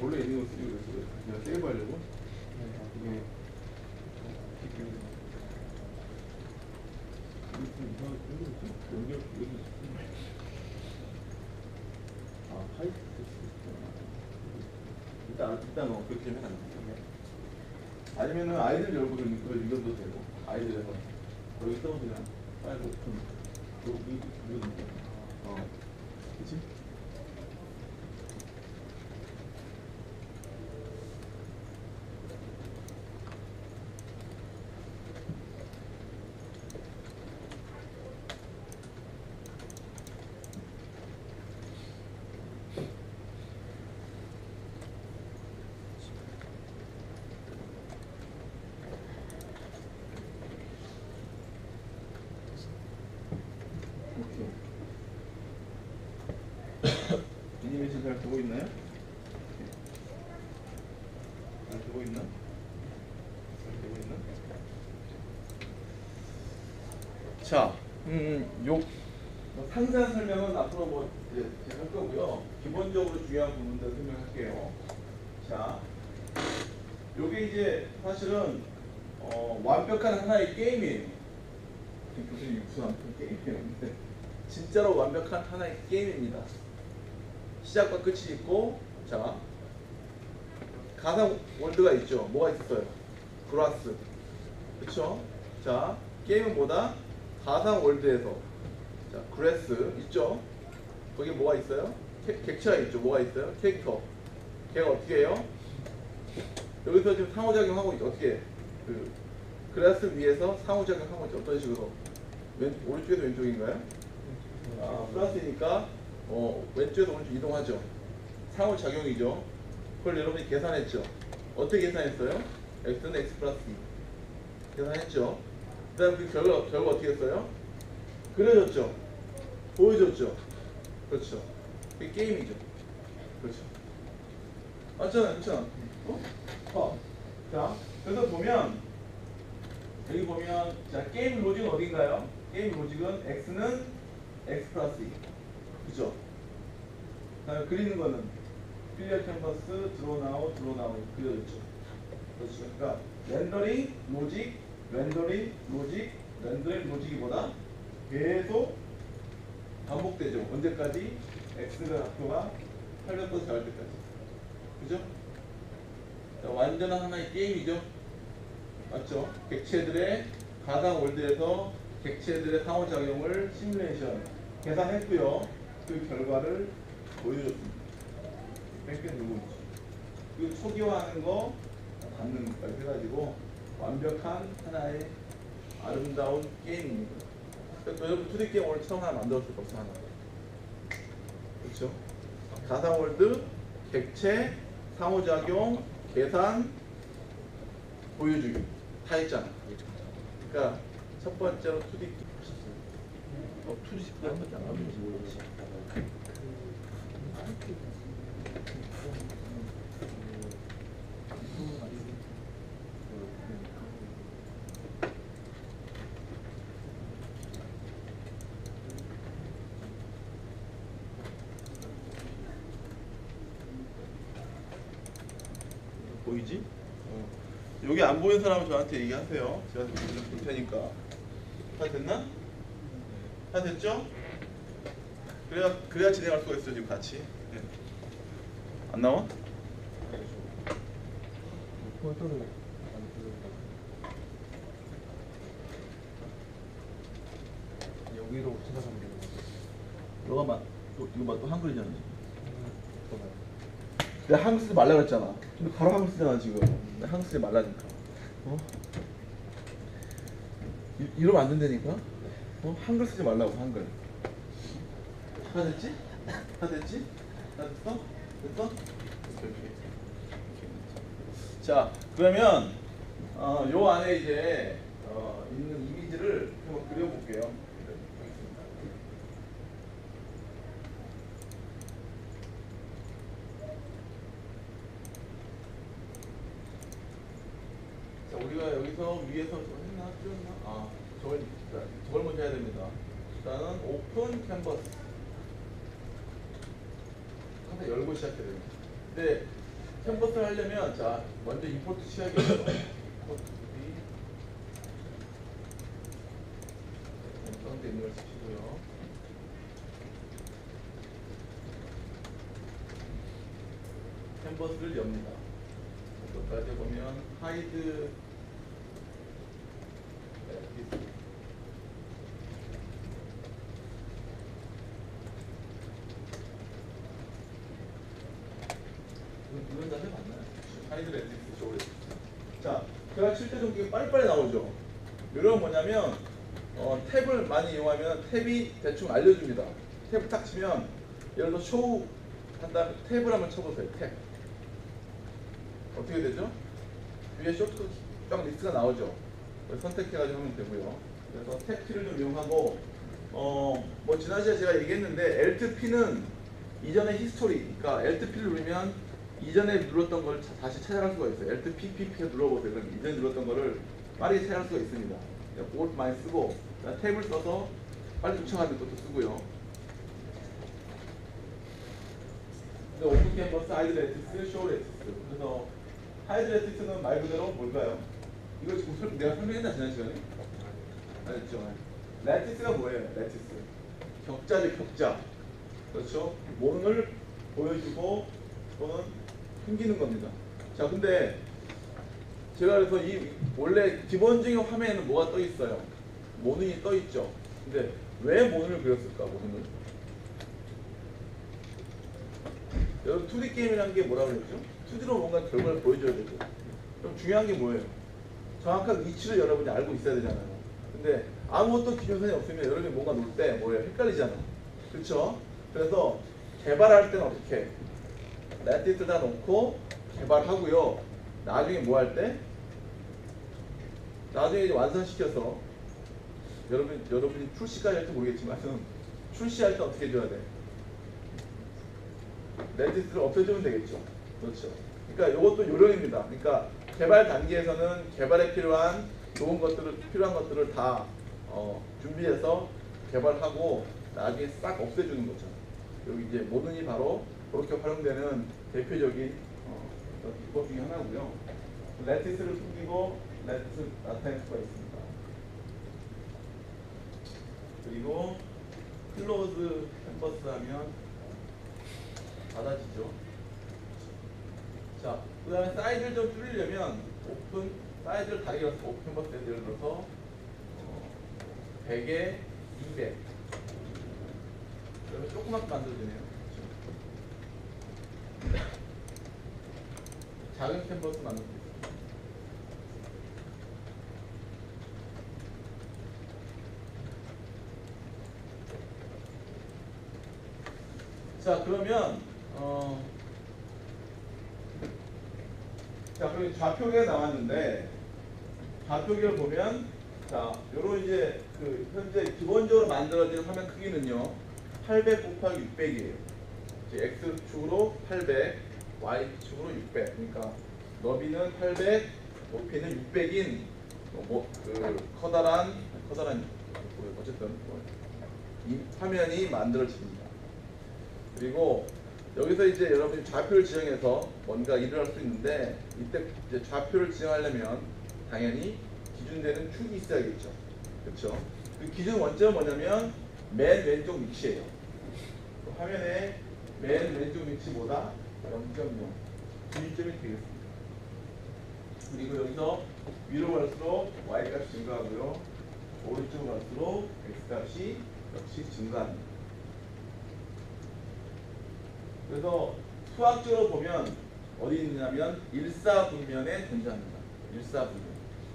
원래 있는 거 쓰고 그랬어. 그냥 세이브 하려고? 이게 여기 아 화이트 일단 그렇게 좀 해놔. 아니면은 아이들 열고 그걸 읽어도 되고 아이들에서 여기 써도 그냥 빨리 여기 읽어도 돼. 그렇지? 애니메이션 잘 보고 있나요? 잘 보고 있나? 잘 보고 있나? 자, 요 상세한 설명은 앞으로 뭐 이제 제가 할 거고요. 기본적으로 중요한 부분들 설명할게요. 자, 요게 이제 사실은 완벽한 하나의 게임이에요. 교수님 무슨 완벽한 게임이에요? 근데 진짜로 완벽한 하나의 게임입니다. 시작과 끝이 있고, 자, 가상 월드가 있죠. 뭐가 있었어요? 그라스. 그쵸? 자, 게임은 뭐다? 가상 월드에서. 자, 그래스 있죠? 거기 뭐가 있어요? 객체가 있죠. 뭐가 있어요? 캐릭터. 걔가 어떻게 해요? 여기서 지금 상호작용하고 있죠. 어떻게 해? 그라스 위에서 상호작용하고 있죠. 어떤 식으로? 오른쪽에서 왼쪽인가요? 아, 플러스니까 왼쪽에서 오른쪽 이동하죠. 상호작용이죠. 그걸 여러분이 계산했죠. 어떻게 계산했어요? x는 x 플러스 2 계산했죠. 그 다음 그 결과 어떻게 했어요? 그려졌죠. 보여줬죠. 그렇죠. 그게 게임이죠. 그렇죠. 맞잖아요. 그렇죠. 자, 그래서 보면 여기 보면 자, 게임 로직은 어딘가요? 게임 로직은 x는 x 플러스 2 그죠? 그다음에 그리는 거는 클리어 캔버스 드로나우 그려졌죠. 그렇죠. 그러니까 렌더링 로직 렌더링 로직이 뭐다? 계속 반복되죠. 언제까지? x가 학교가 800번 나올 때까지. 그죠? 자, 완전한 하나의 게임이죠. 맞죠? 객체들의 가상 월드에서 객체들의 상호작용을 시뮬레이션 계산했고요. 그 결과를 보여줬습니다. 몇 개 누르고 있죠. 그 초기화하는 거, 받는 것까지 해가지고 완벽한 하나의 아름다운 게임입니다. 그래서 여러분 2D 게임 오늘 처음 하나 만들었을 거 없어 하나. 그렇죠? 가상 월드, 객체, 상호작용, 계산, 보여주기 다 했잖아. 그러니까 첫 번째로 2D 게임 하셨어요. 2D 게임 하셨잖아. 보이지? 여기 안 보이는 사람은 저한테 얘기하세요. 제가 볼 테니까. 다 됐나? 다 됐죠? 그래야 진행할 수가 있어 지금 같이. 네. 안 나와? 폴더를 여기로 생각하면 되는 거죠. 이거 또 한글이잖아. 내가 한글 쓰지 말라 그랬잖아. 근데 바로 한글 쓰잖아 지금. 내가 한글 쓰지 말라니까. 이러면 안 된다니까. 한글 쓰지 말라고 한글. 다 됐지? 다 됐지? 다 됐어? 됐어? 오케이. 자, 그러면 요 안에 이제 있는 이미지를 한번 그려볼게요. 자, 우리가 여기서 위에서 저거 했나? 띄웠나? 저걸 먼저 해야 됩니다. 일단은 오픈 캔버스. 항상 열고 시작해야 됩니다. 근데 캔버스를 하려면 자 먼저 임포트 취하겠죠. 임포트 B 상태 있는 걸 쓰시고요. 캔버스를 엽니다. 여기까지 보면 하이드 이건 다 해봤나요? 하이드 레티스 쇼 레티스. 자, 제가 칠 때 좀 빨리빨리 나오죠. 이런 뭐냐면 탭을 많이 이용하면 탭이 대충 알려줍니다. 탭을 딱 치면 예를 들어 쇼 한 다음에 탭을 한번 쳐보세요. 탭 어떻게 되죠? 위에 쇼트 딱 리스트가 나오죠. 선택해가지고 하면 되고요. 그래서 탭 키를 좀 이용하고 뭐 지난 시간에 제가 얘기했는데 Alt-P는 이전의 히스토리, 그러니까 Alt-P를 누르면 이전에 눌렀던 걸 다시 찾아갈 수가 있어요. Alt-P, PP를 눌러보세요. 그럼 이전에 눌렀던 거를 빠르게 찾아갈 수가 있습니다. 그것도 많이 쓰고 탭을 써서 빨리 쫓아가는 것도 쓰고요. 오픈 캔버스, 하이드 레티스, 쇼 레티스. 그래서 하이드 레티스는 말 그대로 뭘까요? 이거 지금 내가 설명했나 지난 시간에? 알겠죠? 레티스가 뭐예요? 레티스. 격자죠, 격자. 그렇죠? 모눈을 보여주고 또는 숨기는 겁니다. 자, 근데 제가 그래서 이 원래 기본적인 화면에는 뭐가 떠 있어요? 모눈이 떠 있죠. 근데 왜 모눈을 그렸을까? 모눈을. 여러분 2D 게임이라는 게 뭐라고 그랬죠? 2D로 뭔가 결과를 보여줘야 되죠. 그럼 중요한 게 뭐예요? 정확한 위치를 여러분이 알고 있어야 되잖아요. 근데 아무것도 기준선이 없으면 여러분이 뭔가 놓을 때 뭐예요? 헷갈리잖아. 그렇죠? 그래서 개발할 때는 어떻게? 레티스다 놓고 개발하고요. 나중에 뭐 할 때? 나중에 이제 완성시켜서 여러분이 출시까지 할지 모르겠지만 출시할 때 어떻게 해줘야 돼? 레티스를 없애주면 되겠죠. 그렇죠. 그러니까 이것도 요령입니다. 그러니까 개발 단계에서는 개발에 필요한 필요한 것들을 다 준비해서 개발하고 나중에 싹 없애주는 거죠. 여기 이제 모든이 바로 그렇게 활용되는 대표적인 기법 중에 하나고요. 레티스를 숨기고 레티스 나타낼 수가 있습니다. 그리고 클로즈 캔버스 하면 닫아지죠. 자, 그 다음에 사이즈를 좀 줄이려면 오픈 사이즈를 다르게 해서 오픈 캔버스 예를 들어서 100에 200 그러면 조그맣게 만들어지네요. 작은 캔버스 만들 수 있습니다. 자, 그러면 자, 그리고 좌표계가 나왔는데 좌표계를 보면 자, 요런 이제 그 현재 기본적으로 만들어진 화면 크기는요 800 곱하기 600이에요. X축으로 800, Y축으로 600. 그러니까 너비는 800, 높이는 600인 그 커다란 어쨌든 이 화면이 만들어집니다. 그리고 여기서 이제 여러분이 좌표를 지정해서 뭔가 일을 할 수 있는데 이때 이제 좌표를 지정하려면 당연히 기준되는 축이 있어야겠죠. 그렇죠? 그 기준 원점은 뭐냐면 맨 왼쪽 위치예요. 그 화면의 맨 왼쪽 위치보다 0.0 기준점이 되겠습니다. 그리고 여기서 위로 갈수록 Y값이 증가하고요. 오른쪽으로 갈수록 X값이 역시 증가합니다. 그래서 수학적으로 보면 어디 있냐면 일사분면에 존재합니다.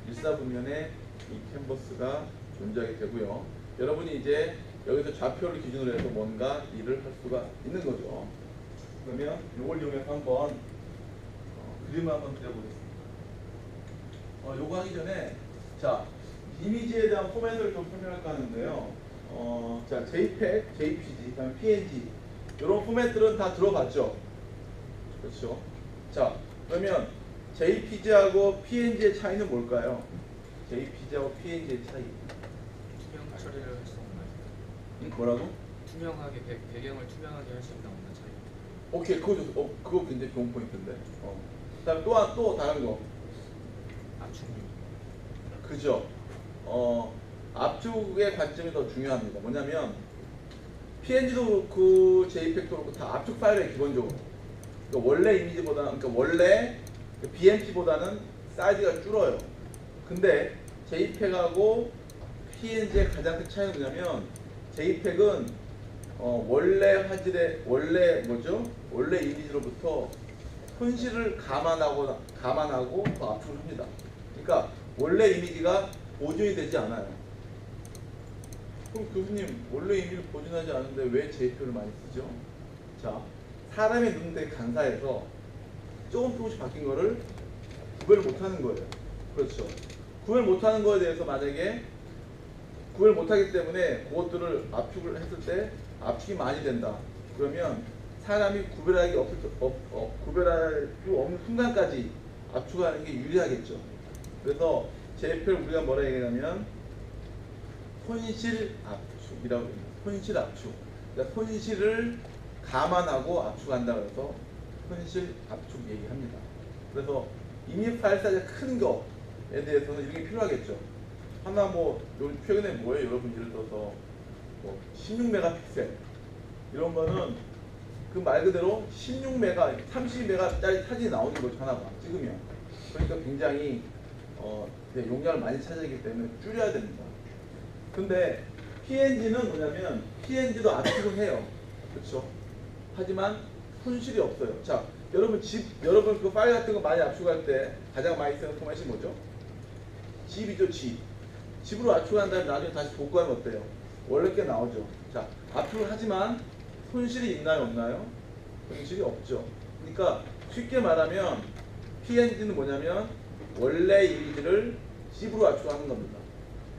일사분면에 이 캔버스가 존재하게 되고요. 여러분이 이제 여기서 좌표를 기준으로 해서 뭔가 일을 할 수가 있는 거죠. 그러면 이걸 이용해서 한번 그림을 한번 그려보겠습니다. 요거 하기 전에 자 이미지에 대한 포맷을 좀 설명할까 하는데요. 자 JPEG, JPG, 그다음에 PNG 이런 포맷들은 다 들어봤죠? 그렇죠? 자, 그러면 JPG하고 PNG의 차이는 뭘까요? JPG하고 PNG의 차이. 투명 처리를 할 수 없나요? 뭐라고? 투명하게 배경을 투명하게 할 수 있나 없나 차이. 오케이, 그거 굉장히 좋은 포인트인데. 그다음 또 다른 거. 압축률. 그죠? 압축의 관점이 더 중요합니다. 뭐냐면 PNG도 그렇고 JPEG도 그렇고 다 압축 파일이에요 기본적으로. 그러니까 원래 이미지보다는 그러니까 원래 BMP보다는 사이즈가 줄어요. 근데 JPEG하고 PNG의 가장 큰 차이는 뭐냐면 JPEG은 원래 화질의 원래 이미지로부터 손실을 감안하고 더 압축을 합니다. 그러니까 원래 이미지가 보존이 되지 않아요. 그럼 교수님 원래 이미지를 보존하지 않는데 왜 JPEG을 많이 쓰죠? 자, 사람의 눈은 되게 간사해서 조금씩 바뀐 거를 구별 못하는 거예요. 그렇죠. 구별 못하는 거에 대해서 만약에 구별 못하기 때문에 그것들을 압축을 했을 때 압축이 많이 된다. 그러면 사람이 구별할 수 없는 순간까지 압축하는 게 유리하겠죠. 그래서 JPEG을 우리가 뭐라 얘기하냐면 손실 압축이라고 합니다. 손실 압축. 그러니까 손실을 감안하고 압축한다 그래서 손실 압축 얘기합니다. 그래서 이미지 파일 사이즈가 큰 거에 대해서는 이런 게 필요하겠죠. 하나 최근에 뭐예요? 여러분 예를 들어서 16메가픽셀 이런 거는 그 말 그대로 16메가, 32메가짜리 사진이 나오는 거죠. 하나가 찍으면. 그러니까 굉장히 용량을 많이 차지하기 때문에 줄여야 됩니다. 근데 PNG는 뭐냐면 PNG도 압축은 해요. 그렇죠? 하지만 손실이 없어요. 자, 여러분 그 파일 같은 거 많이 압축할 때 가장 많이 쓰는 포맷이 뭐죠? 집이죠, 집. 집으로 압축한 다음에 나중에 다시 복구하면 어때요? 원래 게 나오죠. 자, 압축을 하지만 손실이 있나요, 없나요? 손실이 없죠. 그러니까 쉽게 말하면 PNG는 뭐냐면 원래 이미지를 집으로 압축하는 겁니다.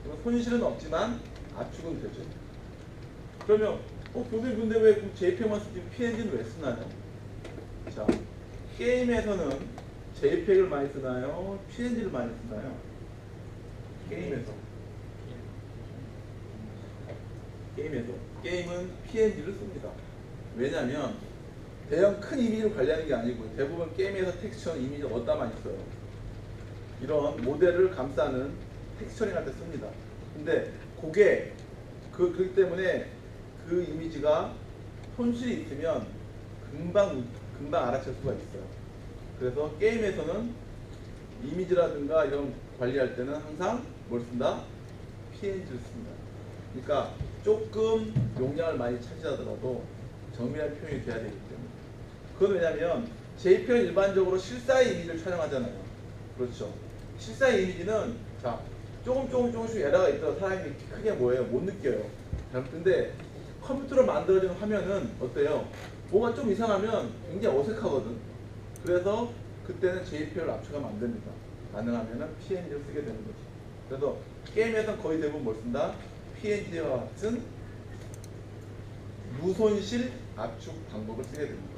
그러면 손실은 없지만 압축은 되죠. 그러면 교수님 근데 왜 JPEG만 쓰지 PNG는 왜 쓰나요? 자, 게임에서는 JPEG을 많이 쓰나요? PNG를 많이 쓰나요? 게임은 PNG를 씁니다. 왜냐면 대형 큰 이미지를 관리하는 게 아니고 대부분 게임에서 텍스처는 이미지를 어디다 많이 써요? 이런 모델을 감싸는 텍스처링 할 때 씁니다. 근데 그게 그렇기 때문에 그 이미지가 손실이 있으면 금방 알아챌 수가 있어요. 그래서 게임에서는 이미지라든가 이런 관리할 때는 항상 뭘 쓴다? PNG를 씁니다. 그러니까 조금 용량을 많이 차지하더라도 정밀한 표현이 돼야 되기 때문에. 그건 왜냐면 JPEG은 일반적으로 실사의 이미지를 촬영하잖아요. 그렇죠. 실사의 이미지는 자 조금씩 에러가 있더라도 사람이 크게 뭐예요? 못 느껴요. 근데 컴퓨터로 만들어진 화면은 어때요? 뭐가 좀 이상하면 굉장히 어색하거든. 그래서 그때는 JPEG을 압축하면 안 됩니다. 가능하면 PNG를 쓰게 되는 거죠. 그래서 게임에서는 거의 대부분 뭘 쓴다? PNG와 같은 무손실 압축 방법을 쓰게 됩니다.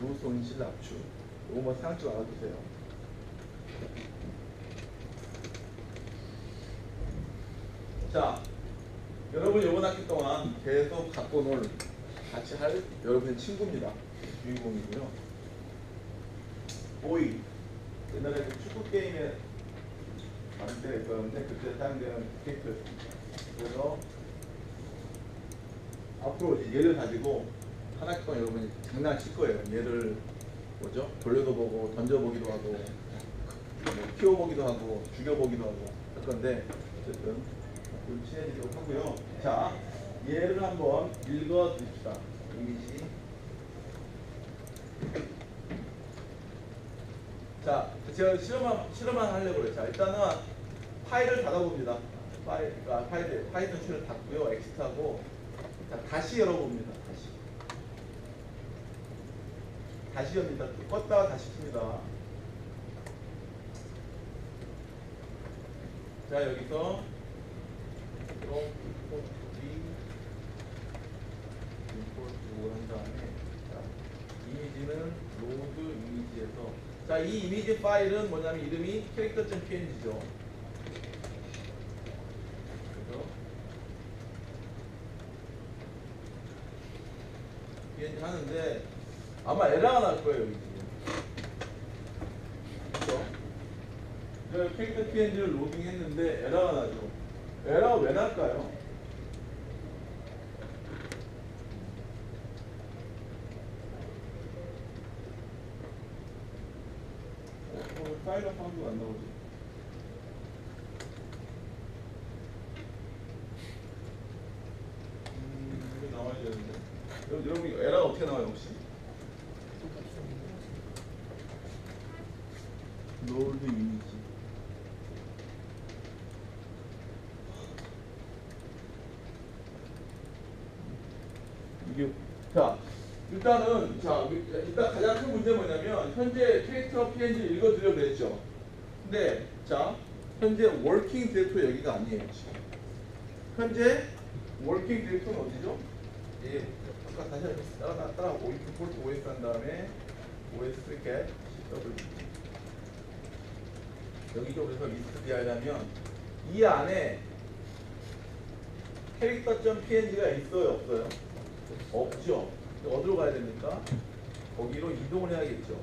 무손실 압축. 이거 뭐 생각좀 알아두세요. 자, 여러분 이번 학기 동안 계속 갖고 놀 같이 할 여러분의 친구입니다. 주인공이고요. 보이. 옛날에 그 축구 게임에 많은 때가 있었는데 그때 사용되는 캐릭터였습니다. 그래서 앞으로 얘를 가지고 한 학기 동안 여러분이 장난칠 거예요. 얘를 돌려도 보고 던져보기도 하고 키워보기도 하고 죽여보기도 하고 할 건데 어쨌든 친해지도록 하고요. 자, 얘를 한번 읽어드립시다. 이미지. 자, 제가 실험만 하려고 그래요. 자, 일단은 파일을 닫아봅니다. 파이썬 쉘을 닫고요. 엑시트하고 자, 다시 열어봅니다. 다시 엽니다. 껐다가 다시 킵니다. 자, 여기서 임포트 한 다음에 자, 이미지는 로드 이미지에서 자, 이 이미지 파일은 뭐냐면 이름이 캐릭터.png죠. 그래서 png 하는데 아마 에러가 날 거예요, 여기 지금. 그렇죠? 캐릭터 PNG를 로딩했는데 에러가 나죠. 에러가 왜 날까요? 파일럿 사운드가 안 나오지? 이거 나와야 되는데. 여러분 에러가 어떻게 나와요 혹시? 롤드 이미지. 이게 자 일단은 일단 가장 큰 문제 뭐냐면 현재 캐릭터 PNG를 읽어드려고 그랬죠. 근데 자 현재 워킹 디렉토리 여기가 아니에요 지금. 현재 워킹 디렉토리는 어디죠? 예, 아까 다시 따라하고 디폴트 OS 한 다음에 OS get CWD 여기죠. 그래서 리스트 비하려면 이 안에 캐릭터.png가 있어요 없어요? 없죠. 어디로 가야 됩니까? 거기로 이동을 해야겠죠.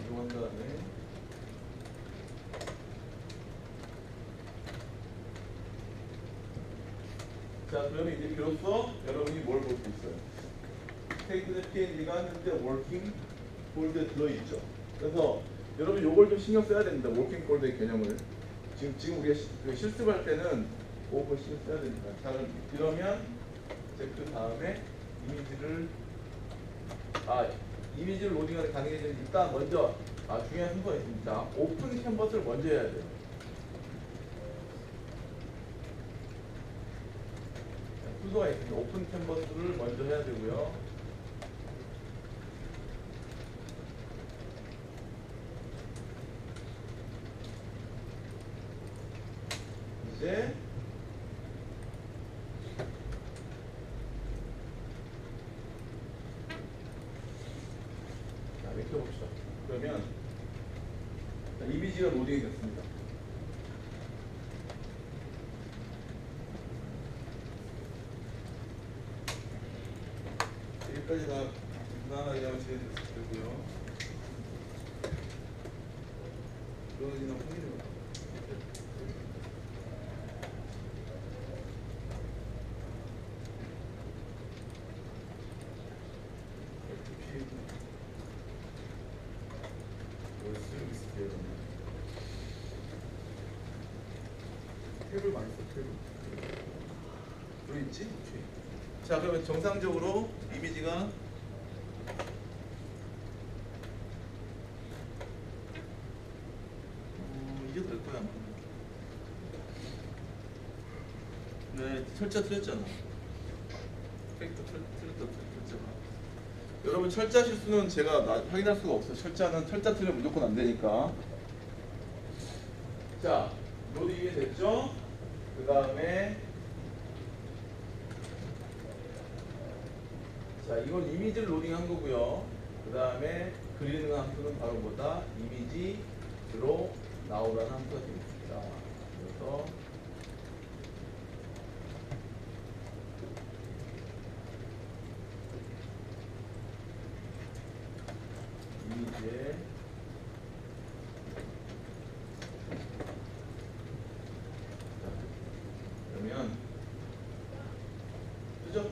이동한 다음에 자 그러면 이제 비로소 여러분이 뭘 볼 수 있어요? 캐릭터 PNG가 현재 워킹 폴드에 들어있죠. 그래서 여러분 요걸 좀 신경 써야 됩니다. 워킹 폴드의 개념을. 지금 우리가 실습할 때는 그걸 신경 써야 됩니다. 자, 그러면 이제 그 다음에 이미지를 로딩하는 가능해지는 일단 먼저 중요한 순서가 있습니다. 오픈 캔버스를 먼저 해야 돼요. 순서가 있습니다. 오픈 캔버스를 먼저 해야 되고요. 이제 자, 이렇게 봅시다. 그러면 자, 이미지가 로딩이 됐습니다. 여기까지 다 무난하게 하면 제일 되고요. 그러지는 확인해. 탭을 많이 써, 탭을. 여기 있지? 오케이. 자, 그러면 정상적으로 이미지가 이게 될 거야. 네, 철자 틀렸잖아. 캐릭터 틀렸잖아. 여러분 철자 실수는 제가 확인할 수가 없어요. 철자 틀리면 무조건 안 되니까. 자, 로딩이 됐죠? 그 다음에 자, 이건 이미지를 로딩한 거고요. 그 다음에 그리는 함수는 바로 뭐다? 이미지로 나오라는 함수가 되겠습니다. 그래서 이미지에 그러면 그죠?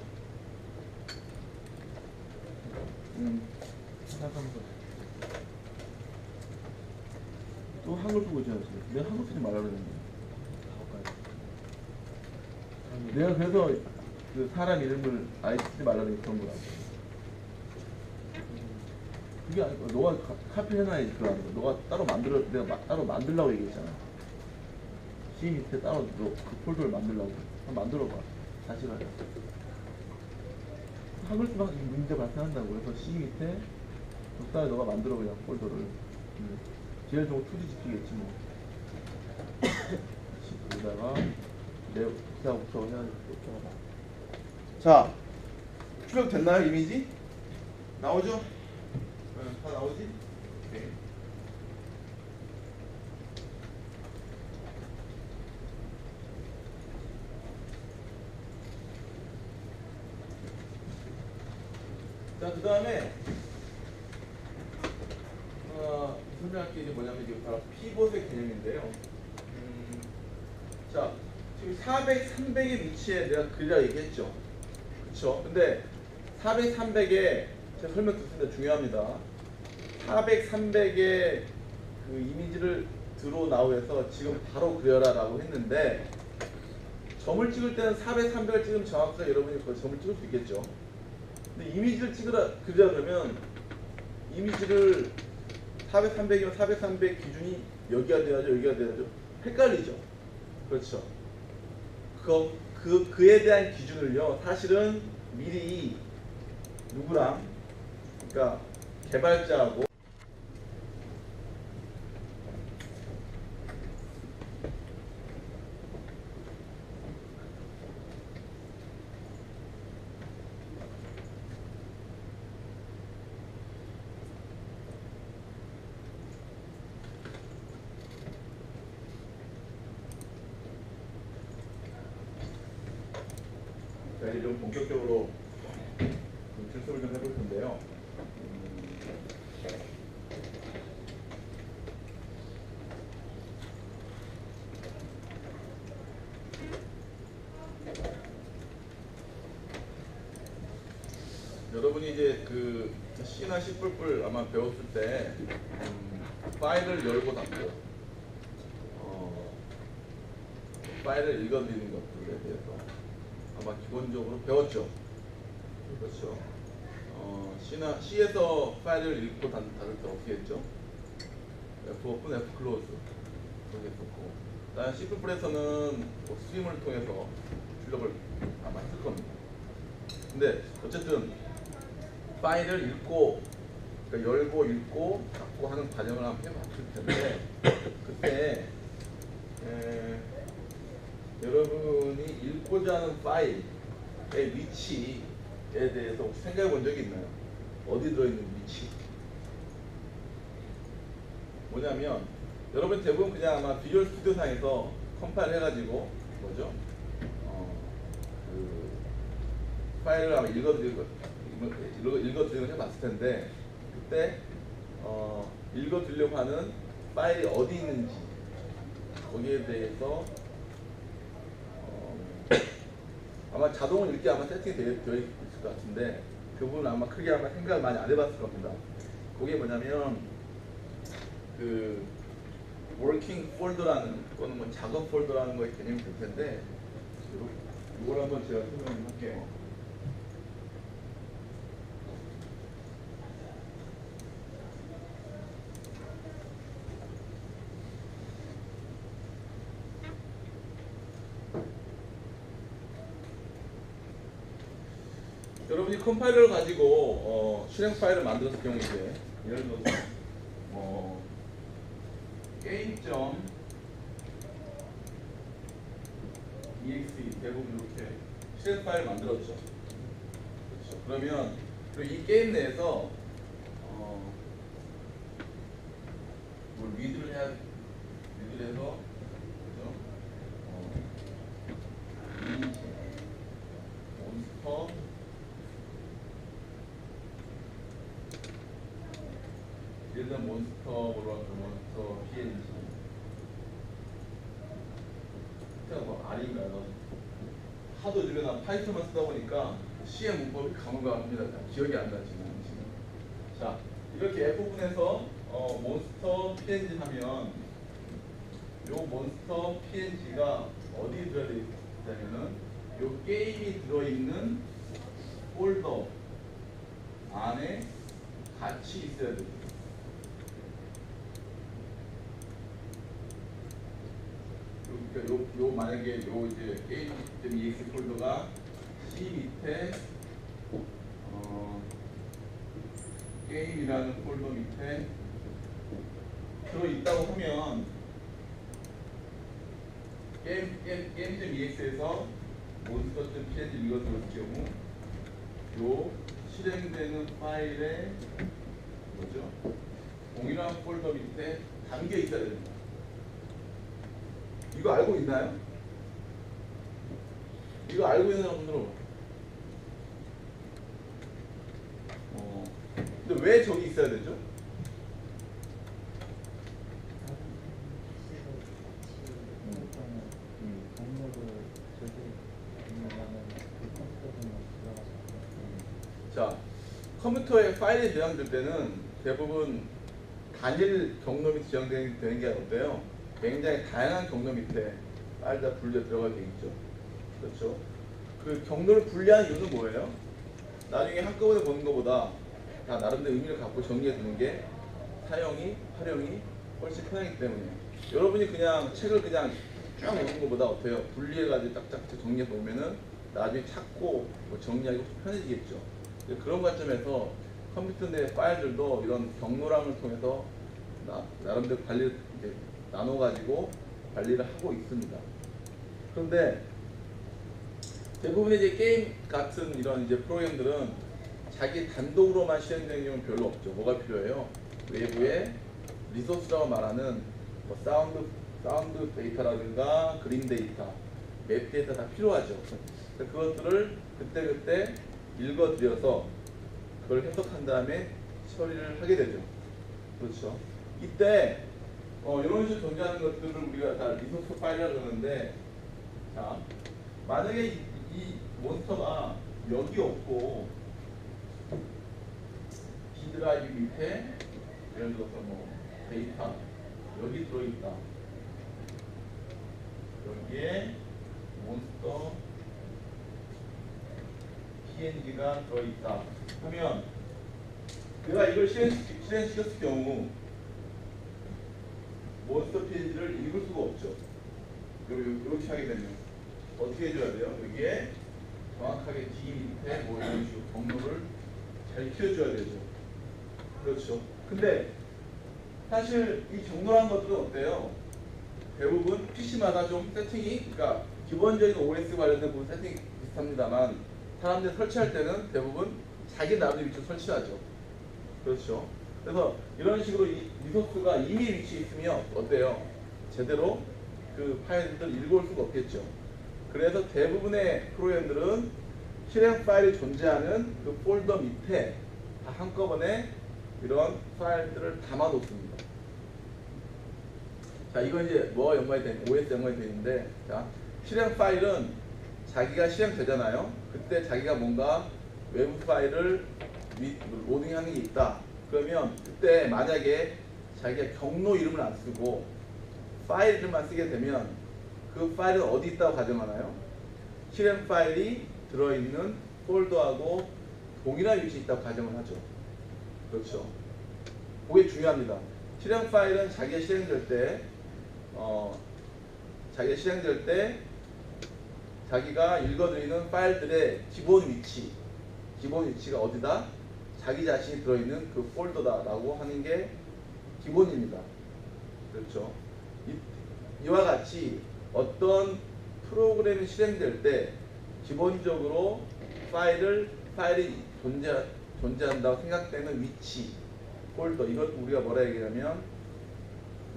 생각하는 거. 또 한글 쓰고 있지 않았어요? 내가 한글 쓰지 말라 그랬는데. 내가 그래서 그 사람 이름을 아예 쓰지 말라 그랬던 거야. 그게 아니고 너가 카피 해놔야지 그거 아니고 너가 따로 내가 따로 만들라고 얘기했잖아. C 밑에 따로 너 그 폴더를 만들라고. 한번 만들어봐. 다시 가자. 한글 쓰면 문제 발생한다고. 그래서 C 밑에 적당히 너가 만들어 그냥 폴더를. 제일 좋은 2D 지키겠지 뭐. 여기다가 내 복사부터 해야 돼. 자, 출력 됐나요 이미지? 나오죠? 네, 다 나오지? 오케이. 자, 그 다음에 설명할 게 이제 뭐냐면 이게 바로 피봇의 개념인데요. 자, 지금 400, 300의 위치에 내가 그리라 얘기했죠. 그쵸? 근데 400, 300에 제가 설명 듣습니다. 중요합니다. 400, 300의 그 이미지를 드로우 나우에서 지금 바로 그려라 라고 했는데 점을 찍을 때는 400, 300을 찍으면 정확하게 여러분이 그 점을 찍을 수 있겠죠. 근데 이미지를 그리라 그러면 이미지를 400, 300이면 400, 300 기준이 여기가 돼야죠, 여기가 돼야죠. 헷갈리죠. 그렇죠. 그에 대한 기준을요, 사실은 미리 누구랑, 그러니까 개발자하고 자, 이제 좀 본격적으로 좀 실습을 좀 해볼 텐데요. 여러분이 이제 그 C나 C++ 아마 배웠을 때 파일을 열고 닫고 파일을 읽어드리는 것들에 대해서 아마 기본적으로 배웠죠. 그렇죠. C에서 파일을 읽고 닫을 때 어떻게 했죠? F 오픈, F 클로즈 그렇게 했었고, 다른 C++에서는 스트림을 통해서 출력을 아마 했을 겁니다. 근데 어쨌든 파일을 읽고, 그러니까 열고 읽고 닫고 하는 과정을 한번 해봤을 텐데, 그때 여러분이 읽고자 하는 파일의 위치에 대해서 혹시 생각해 본 적이 있나요? 어디 들어있는 위치? 뭐냐면 여러분 대부분 그냥 아마 비주얼 스튜디오 상에서 컴파일 해가지고 뭐죠? 그 파일을 아마 읽어드리는 걸 해봤을 텐데, 그때 읽어드리려고 하는 파일이 어디 있는지 거기에 대해서 아마 자동으로 읽기 아마 세팅이 되어 있을 것 같은데 그 부분은 아마 크게 아마 생각을 많이 안 해봤을 겁니다. 그게 뭐냐면 그 working 폴더라는 또는 뭐 작업 폴더라는 거의 개념이 될 텐데 이걸 한번 제가 설명을 할게요. 여러분이 컴파일러를 가지고 실행 파일을 만들었을 경우에 예를 들어서 게임.exe 대부분 이렇게 실행 파일 만들었죠. 그렇죠. 그러면 이 게임 내에서 뭘 리드를 해서 그죠? 이미지, 몬스터, 예를 들면 몬스터 PNG 뭐 R인가요? 하도 요즘에 난 파이썬만 쓰다 보니까 C의 문법이 가물가물합니다. 기억이 안 나지만 지금. 자, 이렇게 F부분에서 몬스터 PNG 하면 요 몬스터 PNG가 어디에 들어있냐면은 요 게임이 들어있는 폴더 안에 같이 있어야 됩니다. 그러니까 요 만약에 요 이제 게임.exe 폴더가 C 밑에 게임이라는 폴더 밑에 들어 있다고 하면 게임.ex에서 몬스터.png 읽어들을 경우 요 실행되는 파일에 뭐죠? 동일한 폴더 밑에 담겨 있어야 됩니다. 이거 알고 있나요? 이거 알고 있는 사람 손들어. 근데 왜 저기 있어야 되죠? 자, 컴퓨터에 파일이 저장될 때는 대부분 단일 경로 밑에 저장되는 게 어때요? 굉장히 다양한 경로 밑에 파일 다 분리해 들어가게 돼 있죠. 그렇죠? 그 경로를 분리하는 이유는 뭐예요? 나중에 한꺼번에 보는 것보다 다 나름대로 의미를 갖고 정리해 두는 게 사용이, 활용이 훨씬 편하기 때문에 여러분이 그냥 책을 그냥 쭉 읽는 것보다 어때요? 분리해가지고 딱딱 정리해 보면은 나중에 찾고 뭐 정리하기 훨씬 편해지겠죠. 그런 관점에서 컴퓨터 내 파일들도 이런 경로랑을 통해서 나름대로 관리를 이제 나눠가지고 관리를 하고 있습니다. 그런데 대부분의 이제 게임 같은 이런 이제 프로그램들은 자기 단독으로만 실행되는 경우는 별로 없죠. 뭐가 필요해요? 외부에 리소스라고 말하는 뭐 사운드 데이터라든가 그림 데이터, 맵 데이터 다 필요하죠. 그것들을 그때그때 읽어들여서 그걸 해석한 다음에 처리를 하게 되죠. 그렇죠. 이때 이런 식으로 존재하는 것들을 우리가 다 리소스 파일이라고 그러는데, 자, 만약에 이 몬스터가 여기 없고 D 드라이브 밑에 예를 들어서 뭐 데이터 여기 들어있다. 여기에 몬스터 PNG가 들어있다 하면 내가 이걸 실행시켰을 경우 몬스터 PNG를 읽을 수가 없죠. 이렇게 하게 되면 어떻게 해줘야 돼요? 여기에 정확하게 D 밑에 뭐 이런 식으로 경로를 잘 키워줘야 되죠. 그렇죠. 근데 사실 이 경로라는 것들은 어때요? 대부분 PC마다 좀 세팅이, 그러니까 기본적인 OS 관련된 부분 세팅이 비슷합니다만 사람들이 설치할 때는 대부분 자기 나름의 위치로 설치하죠. 그렇죠. 그래서 이런 식으로 이 리소스가 이미 위치에 있으면 어때요? 제대로 그 파일들을 읽어올 수가 없겠죠. 그래서 대부분의 프로그램들은 실행 파일이 존재하는 그 폴더 밑에 다 한꺼번에 이런 파일들을 담아 놓습니다. 자, 이건 이제 뭐와 연관이 된, OS 연관이 되는데, 자, 실행 파일은 자기가 실행되잖아요. 그때 자기가 뭔가 외부 파일을 로딩하는 게 있다. 그러면 그때 만약에 자기가 경로 이름을 안 쓰고 파일 이름만 쓰게 되면 그 파일은 어디 있다고 가정하나요? 실행 파일이 들어있는 폴더하고 동일한 위치에 있다고 가정을 하죠. 그렇죠. 그게 중요합니다. 실행 파일은 자기가 실행될 때 자기가 읽어드리는 파일들의 기본 위치가 어디다? 자기 자신이 들어있는 그 폴더다라고 하는 게 기본입니다. 그렇죠. 이와 같이 어떤 프로그램이 실행될 때 기본적으로 파일이 존재한다고 생각되는 위치, 폴더, 이것 우리가 뭐라 얘기하면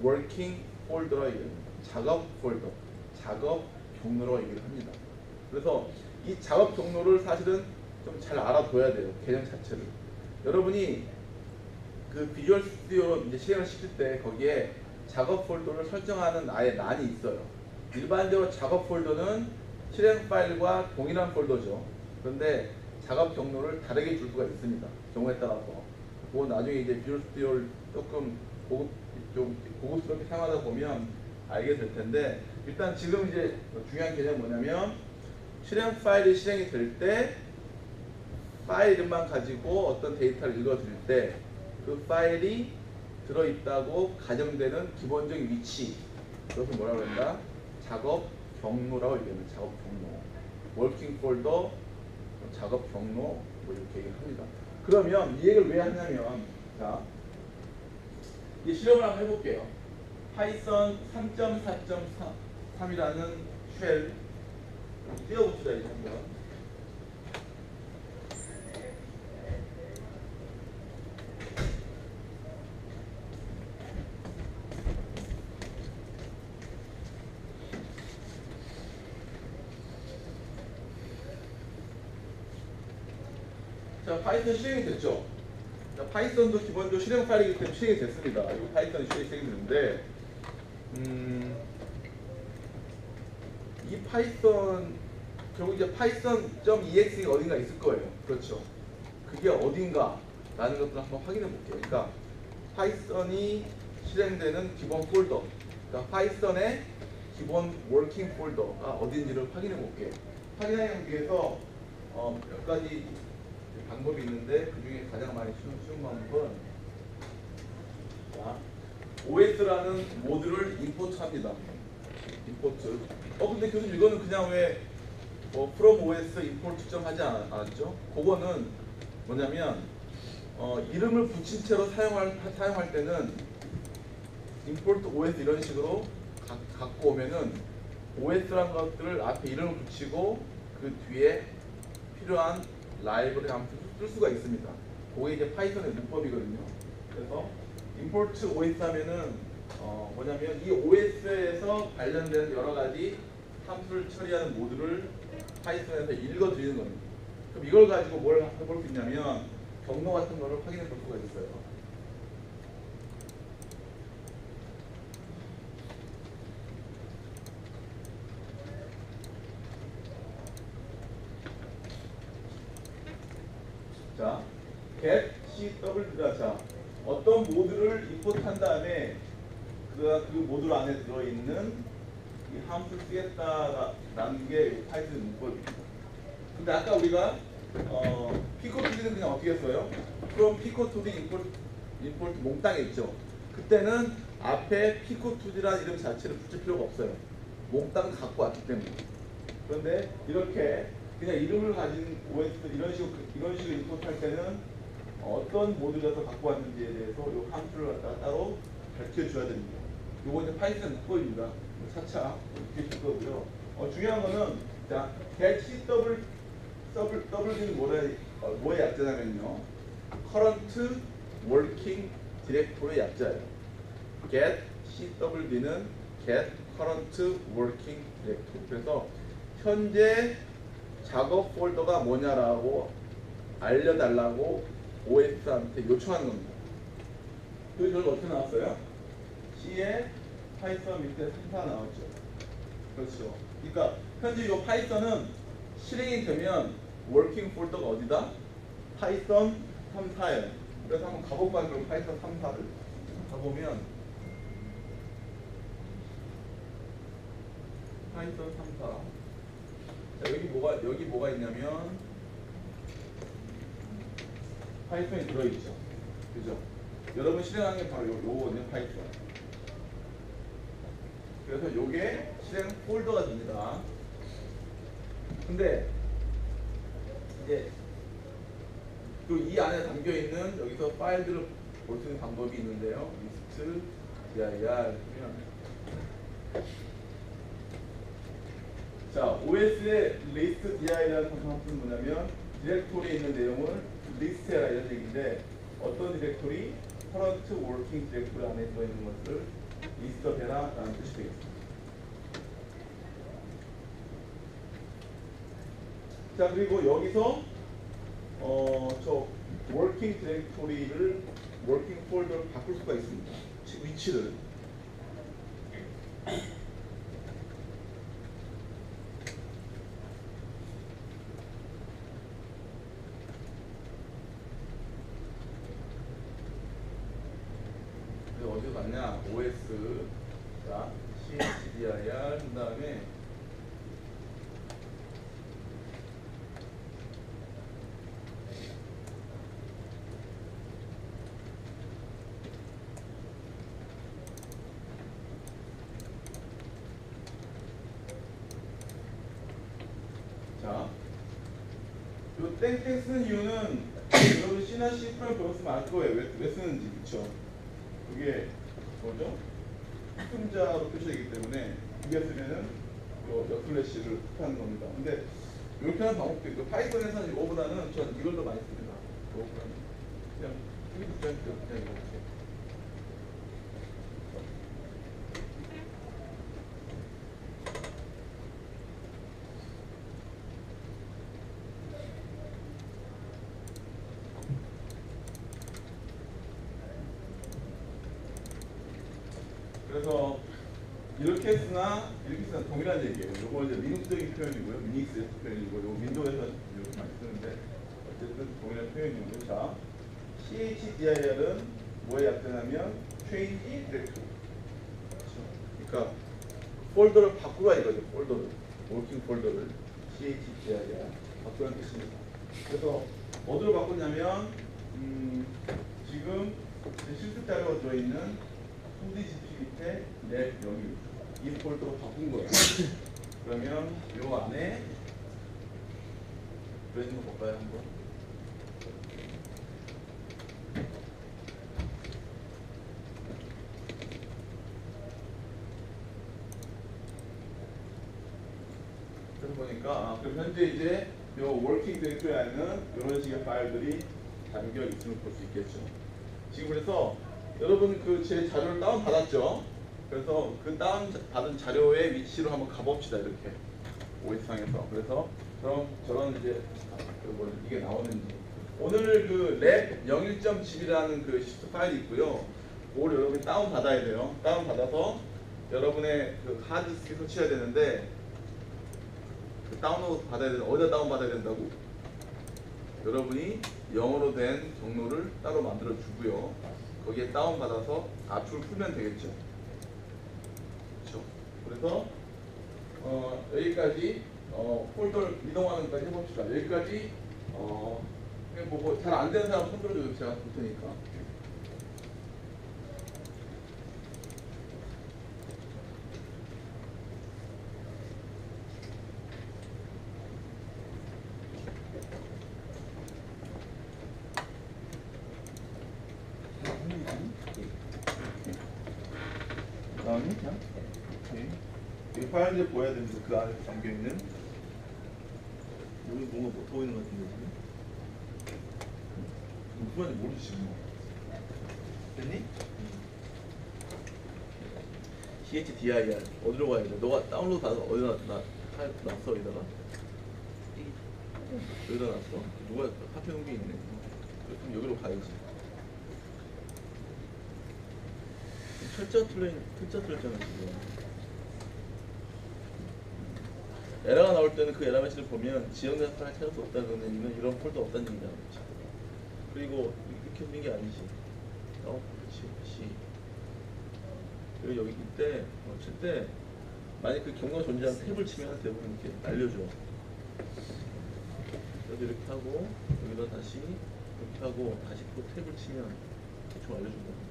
working 폴더라고 얘기합니다. 작업 폴더, 작업 경로라고 얘기를 합니다. 그래서 이 작업 경로를 사실은 좀 잘 알아둬야 돼요. 개념 자체를. 여러분이 그 비주얼 스튜디오 이제 실행을 시킬 때 거기에 작업 폴더를 설정하는 아예 란이 있어요. 일반적으로 작업 폴더는 실행 파일과 동일한 폴더죠. 그런데 작업 경로를 다르게 줄 수가 있습니다. 경우에 따라서. 그건 나중에 이제 비주얼 스튜디오를 조금 고급스럽게 사용하다 보면 알게 될 텐데, 일단 지금 이제 중요한 개념은 뭐냐면 실행 파일이 실행이 될 때 파일 이름만 가지고 어떤 데이터를 읽어드릴 때 그 파일이 들어있다고 가정되는 기본적인 위치, 그것을 뭐라고 한다? 작업 경로라고 얘기합니다. 작업 경로, 워킹 폴더, 작업 경로, 뭐 이렇게 얘기를 합니다. 그러면 이 얘기를 왜 하냐면, 자, 이 실험을 한번 해볼게요. 파이썬 3.4.3이라는 쉘 띄워봅시다. 이제 한번. 자, 파이썬 실행이 됐죠. 자, 파이썬도 기본적으로 실행 파일이기 때문에 실행이 됐습니다. 이거 파이썬이 실행이 됐는데 이 파이썬 결국 이제 python.exe가 어딘가 있을 거예요. 그렇죠. 그게 어딘가라는 것들을 한번 확인해 볼게요. 그러니까 파이썬이 실행되는 기본 폴더, 그러니까 파이썬의 기본 워킹 폴더가 어딘지를 확인해 볼게요. 확인하기 위해서 몇 가지 방법이 있는데 그 중에 가장 많이 쉬운 방법은 자, OS라는 모듈을 임포트합니다. 임포트. 근데 교수님 이거는 그냥 왜 from OS import 점 하지 않았죠? 그거는 뭐냐면 이름을 붙인 채로 사용할 때는 import OS 이런 식으로 갖고 오면은 OS라는 것들을 앞에 이름을 붙이고 그 뒤에 필요한 라이브러리 한번 쓸 수가 있습니다. 그게 이제 파이썬의 문법이거든요. 그래서 import OS 하면은 뭐냐면 이 OS에서 관련된 여러 가지 함수를 처리하는 모듈을 파이썬에서 읽어드리는 겁니다. 그럼 이걸 가지고 뭘 해볼 수 있냐면 경로 같은 거를 확인해 볼 수가 있어요. 자, get CW가 자 어떤 모듈을 임포트한 다음에 그 모듈 안에 들어있는 이 함수를 쓰겠다라는 게 파이썬 문법입니다. 근데 아까 우리가 피코2D는 그냥 어떻게 했어요? from 피코2D import 몽땅 했죠. 그때는 앞에 피코2D라는 이름 자체를 붙일 필요가 없어요. 몽땅 갖고 왔기 때문에. 그런데 이렇게 그냥 이름을 가진 OS 이런 식으로 임포트할 때는 어떤 모듈에서 갖고 왔는지에 대해서 이 함수를 갖다가 따로 밝혀줘야 됩니다. 요거 이제 파이썬 문법입니다. 4차 이렇게 줄 거고요. 중요한 거는 자 get CW는 뭐의 약자냐면요. current working directory 약자예요. get CW는 get current working directory. 그래서 현재 작업 폴더가 뭐냐라고 알려달라고 OS한테 요청하는 겁니다. 그 결과 어떻게 나왔어요? C에 파이썬 밑에 3사 나왔죠. 그렇죠. 그러니까 현재 이 파이썬은 실행이 되면 워킹 폴더가 어디다? 파이썬 3사예요. 그래서 한번 가볼까요? 그럼 파이썬 3사를 가보면 파이썬 3사. 자, 여기 뭐가 있냐면 파이썬이 들어있죠. 그죠? 여러분 실행하는 게 바로 요거거든요. 파이썬. 그래서 요게 실행 폴더가 됩니다. 근데 이제 또 이 안에 담겨 있는 여기서 파일들을 볼 수 있는 방법이 있는데요. 리스트 dir 하면 자 OS의 리스트 dir이라는 함수는 뭐냐면 디렉토리에 있는 내용을 리스트해라 이런 얘기인데 어떤 디렉토리? current working 디렉토리 안에 들어있는 것을 리스트해라 라는 뜻이 되겠습니다. 자 그리고 여기서 저 working 디렉토리를 working 폴더를 바꿀 수가 있습니다. 위치를. 어디서 갔냐? OS 자 chdir 한 다음에 자, 요 땡땡 쓰는 이유는 여러분 C나 C 프로그램 배웠으면 알 거예요. 왜 쓰는지, 그쵸? 그게 뭐죠? 흑음자로 표시되기 때문에 그게 쓰면은 몇 플래시를 뜻하는 겁니다. 근데 이렇게 하는 방법도 있고 파이썬에서는 이거보다는 전 이걸 더 많이 씁니다. 이거보다는 그냥 그냥 이렇게. 그래서 이렇게 쓰나 동일한 얘기예요. 이거 이제 리눅스적인 표현이고요. 유닉스에서 표현이고, 이거 윈도우에서 이렇게 많이 쓰는데 어쨌든 동일한 표현이고요. 자, CHDIR은 뭐에 약자냐면 Change Directory. 그러니까 폴더를 바꾸라 이거죠. 폴더를 워킹 폴더를 CHDIR 바꾸라는 뜻입니다. 그래서 어디로 바꾸냐면 지금 실습 자료가 들어있는 2D GP 밑에 랩 여기 이 폴더로 바꾼 거예요. 그러면 요 안에 들어있는 거 볼까요 한번? 그래서 보니까 그럼 현재 이제 요 워킹 디렉토리 안에는 이런 식의 파일들이 담겨 있음을 볼 수 있겠죠. 지금 그래서 여러분 그 제 자료를 다운 받았죠. 그래서 그 다운 받은 자료의 위치로 한번 가봅시다. 이렇게 OS상에서. 그래서 그럼 저런 이제 이게 나오는지 오늘 그 랩 01.집이라는 그 시트 파일이 있고요. 그걸 여러분이 다운 받아야 돼요. 다운 받아서 여러분의 그 하드디스크에 설치해야 되는데 그 다운로드 받아야 되는 어디다 다운 받아야 된다고? 여러분이 영어로 된 경로를 따로 만들어 주고요. 거기에 다운 받아서 압축을 풀면 되겠죠. 그렇죠? 그래서 여기까지 폴더를 이동하는 것까지 해봅시다. 여기까지 보고 잘 안 되는 사람 손 들어줘요. 제가 볼 테니까. 다음이 그냥 오케이. 이 파일을 보여야 됩니다. 그 안에 담겨 있는. 여기 뭔가 못 보이는 것 같은데 지금? 무슨 말인지 모르지 지금. 됐니? CHDIR 어디로 가야 돼? 너가 다운로드 받아서 어디다 놨어 여기다가? 여기다 놨어? 누가 카페 놓은 게 있네. 그럼 여기로 가야지. 철자 틀렸잖아 지금. 에러가 나올 때는 그 에러 메시지를 보면 지정된 파일 찾을 수 없다 그러면 이런 폴더 없다는 얘기잖아. 그리고 이렇게 생긴 게 아니지. 그렇지. 그리고 여기 이때 칠 때 만약 그 경로가 존재하는 탭을 치면 대부분 이렇게 알려줘. 그래서 이렇게 하고 여기다 다시 이렇게 하고 다시 또 탭을 치면 대충 알려준다.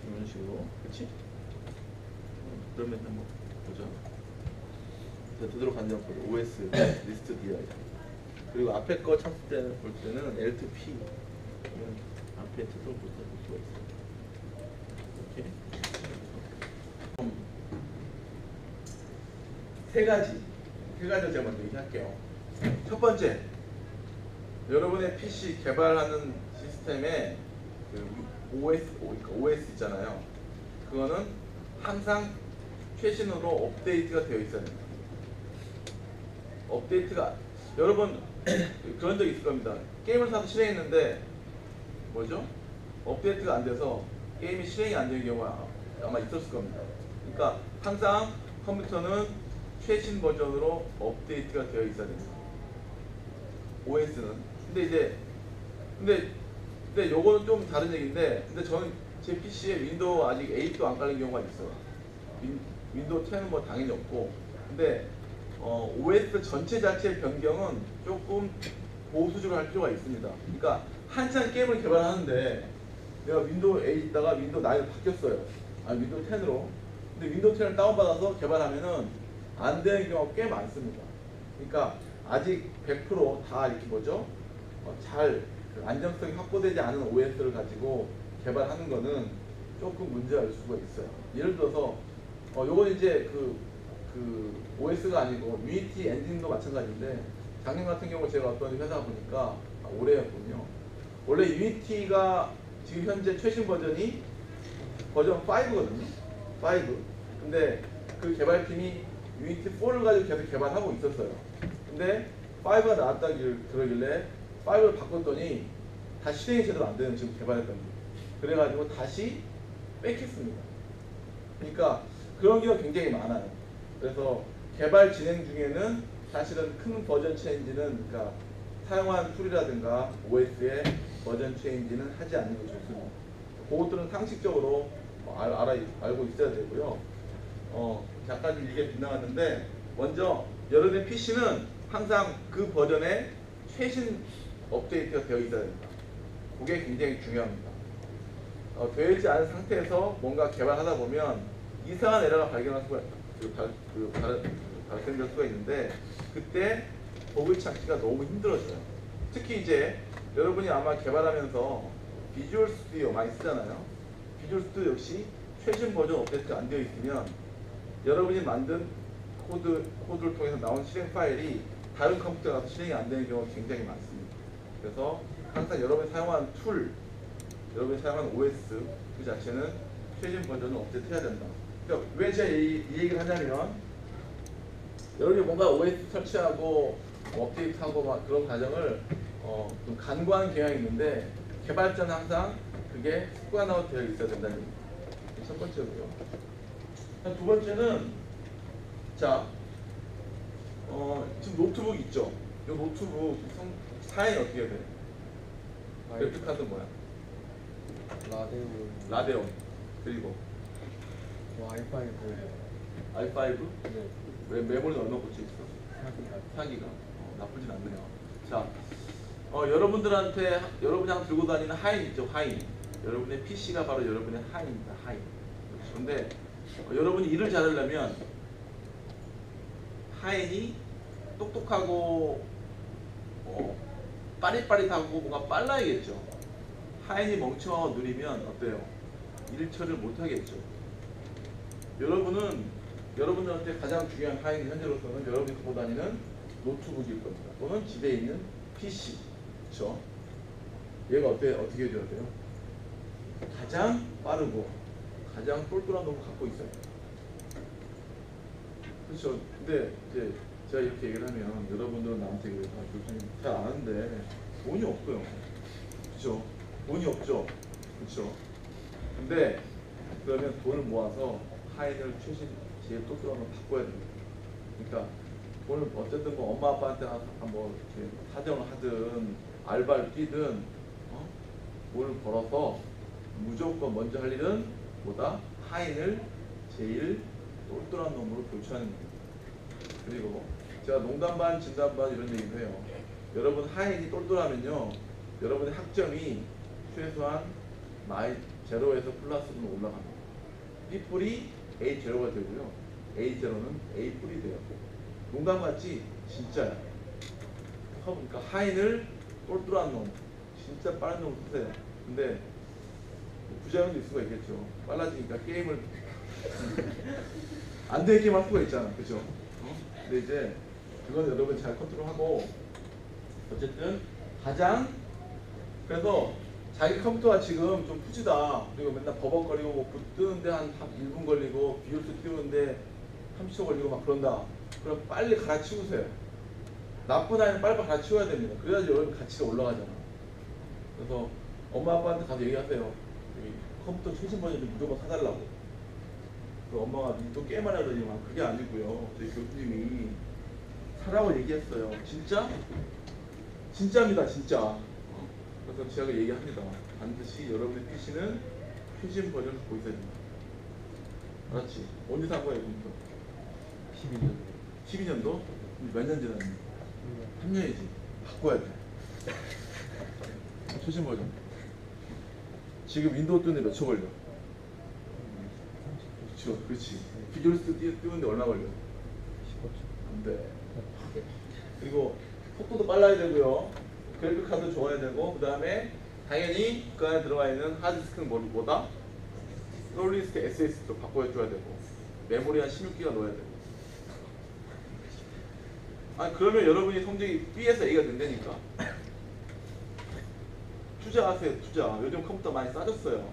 이런 식으로, 그렇지? 그러면 한번 보자. 자, 되도록 간장 보자. OS 리스트 DI. 그리고 앞에 거 찾을 때 볼 때는 L2P. 그러면 앞에 되도록 볼 수가 있어. 이렇게. 세 가지를 제가 먼저 얘기할게요. 첫 번째, 여러분의 PC 개발하는 시스템에 그 OS 있잖아요. 그거는 항상 최신으로 업데이트가 되어 있어야 됩니다. 업데이트가 여러분 그런 적 있을 겁니다. 게임을 사서 실행했는데 뭐죠? 업데이트가 안 돼서 게임이 실행이 안 되는 경우가 아마 있었을 겁니다. 그러니까 항상 컴퓨터는 최신 버전으로 업데이트가 되어 있어야 됩니다. OS는. 근데 요거는 좀 다른 얘기인데, 근데 저는 제 PC에 윈도우 아직 8도 안 깔린 경우가 있어요. 윈도우 10은 뭐 당연히 없고, 근데 OS 전체 자체의 변경은 조금 보수적으로 할 필요가 있습니다. 그러니까 한참 게임을 개발하는데 내가 윈도우 8 있다가 윈도우 9로 바뀌었어요. 윈도우 10으로. 근데 윈도우 10을 다운받아서 개발하면은 안 되는 경우가 꽤 많습니다. 그러니까 아직 100% 이렇게 뭐죠? 잘 안정성이 확보되지 않은 OS를 가지고 개발하는 거는 조금 문제가 있을 수가 있어요. 예를 들어서 요건 이제 그 OS가 아니고 유니티 엔진도 마찬가지인데, 작년 같은 경우 제가 어떤 회사 보니까 올해였군요. 원래 유니티가 지금 현재 최신 버전이 버전 5거든요. 5. 근데 그 개발팀이 유니티 4를 가지고 계속 개발하고 있었어요. 근데 5가 나왔다 그러길래 5를 바꿨더니 다 실행이 제대로 안 되는 지금 개발했던 게. 그래가지고 다시 뺏겼습니다. 그러니까 그런 경우가 굉장히 많아요. 그래서 개발 진행 중에는 사실은 큰 버전 체인지는 그러니까 사용한 툴이라든가 OS의 버전 체인지는 하지 않는 게 좋습니다. 그것들은 상식적으로 알고 있어야 되고요. 잠깐 이게 빗나갔는데 먼저 여러분의 PC는 항상 그 버전의 최신 업데이트가 되어 있어야 됩니다. 그게 굉장히 중요합니다. 되어 있지 않은 상태에서 뭔가 개발하다 보면 이상한 에러가 발생될 수가 있는데 그때 버그 찾기가 너무 힘들어져요. 특히 이제 여러분이 아마 개발하면서 비주얼 스튜디오 많이 쓰잖아요. 비주얼 스튜디오 역시 최신 버전 업데이트가 안 되어 있으면 여러분이 만든 코드를 통해서 나온 실행 파일이 다른 컴퓨터에 가서 실행이 안 되는 경우가 굉장히 많습니다. 그래서 항상 여러분이 사용하는 툴, 여러분이 사용하는 OS 그 자체는 최신 버전을 업데이트 해야 된다. 그러니까 왜 제가 이 얘기를 하냐면 여러분이 뭔가 OS 설치하고 업데이트하고 막 그런 과정을 좀 간과하는 경향이 있는데 개발자는 항상 그게 습관화가 되어 있어야 된다는 얘기입니다. 첫 번째고요. 두 번째는 자 지금 노트북 있죠? 이 노트북 사양이 어떻게 돼? 그래픽 카드 뭐야? 라데온 그리고 와이파이 i5? 네. 왜 메모리는 얼마 꽂혀 있어? 4기가 나쁘진 않네요. 자, 여러분들한테 여러분이 항상 들고 다니는 하인 있죠? 하인. 여러분의 PC가 바로 여러분의 하인입니다. 하인. 그런데 여러분이 일을 잘하려면 하인이 똑똑하고 빠릿빠릿하고 뭔가 빨라야겠죠. 하인이 멍청하고 느리면 어때요? 일 처리를 못하겠죠. 여러분들한테 가장 중요한 하인이 현재로서는 여러분이 갖고 다니는 노트북일 겁니다. 또는 집에 있는 PC. 그렇죠? 얘가 어떻게 해줘야 돼요? 가장 빠르고 가장 똘똘한 놈을 갖고 있어요. 그렇죠? 근데 이제 제가 이렇게 얘기를 하면 여러분들은 나한테 그래서 교수님 잘 아는데 돈이 없고요. 그렇죠? 돈이 없죠. 그렇죠? 근데 그러면 돈을 모아서 하인을 최신 제일 똘똘한 걸 바꿔야 됩니다. 그러니까 돈을 어쨌든 뭐 엄마 아빠한테 뭐 이렇게 사정을 하든 알바를 뛰든 돈을 벌어서 무조건 먼저 할 일은 뭐다? 하인을 제일 똘똘한 놈으로 교체하는 겁니다. 그리고 제가 농담 반 진담 반 이런 얘기도 해요. 여러분 하인이 똘똘하면요 여러분의 학점이 최소한 제로에서 플러스로 올라갑니다. B뿔이 A0가 되고요 A0는 A뿔이 돼요. 농담 같지? 진짜야. 그러니까 하인을 똘똘한 놈 진짜 빠른 놈을 쓰세요. 근데 부작용도 있을 수가 있겠죠. 빨라지니까 게임을 안 되게 게임 할 수가 있잖아. 그죠? 근데 이제 그건 여러분 잘 컨트롤하고 어쨌든 그래서 자기 컴퓨터가 지금 좀 푸지다. 그리고 맨날 버벅거리고 뭐 뜨는데 한 1분 걸리고 비올수 띄우는데 30초 걸리고 막 그런다. 그럼 빨리 갈아치우세요. 나쁜 아이는 빨리 갈아치워야 됩니다. 그래야지 여러분 가치가 올라가잖아. 그래서 엄마 아빠한테 가서 얘기하세요. 컴퓨터 최신 버전 좀 무조건 사달라고. 그 엄마가 또 게임만 하더니만 그게 아니고요. 저희 교수님이 사라고 얘기했어요. 진짜? 진짜입니다. 진짜. 그래서 제가 얘기합니다. 반드시 여러분의 PC는 최신 버전을 갖고 있어야 됩니다. 알았지? 언제 산 거예요, 컴퓨터? 12년 12년도? 몇 년 지났니? 3년이지. 바꿔야 돼. 최신 버전. 지금 윈도우 뜨는데 몇 초 걸려? 그렇죠. 그렇지. 비주얼 스튜디오 뜨는데 얼마 걸려? 15초 안 돼. 그리고 속도도 빨라야 되고요. 그래픽 카드 좋아야 되고 그 다음에 당연히 그 안에 들어가 있는 하드디스크는 뭐다? 솔리스트 SS도 바꿔줘야 되고 메모리 한 16기가 넣어야 되고 그러면 여러분이 성적이 B에서 A가 된다니까. 투자하세요. 투자. 요즘 컴퓨터 많이 싸졌어요.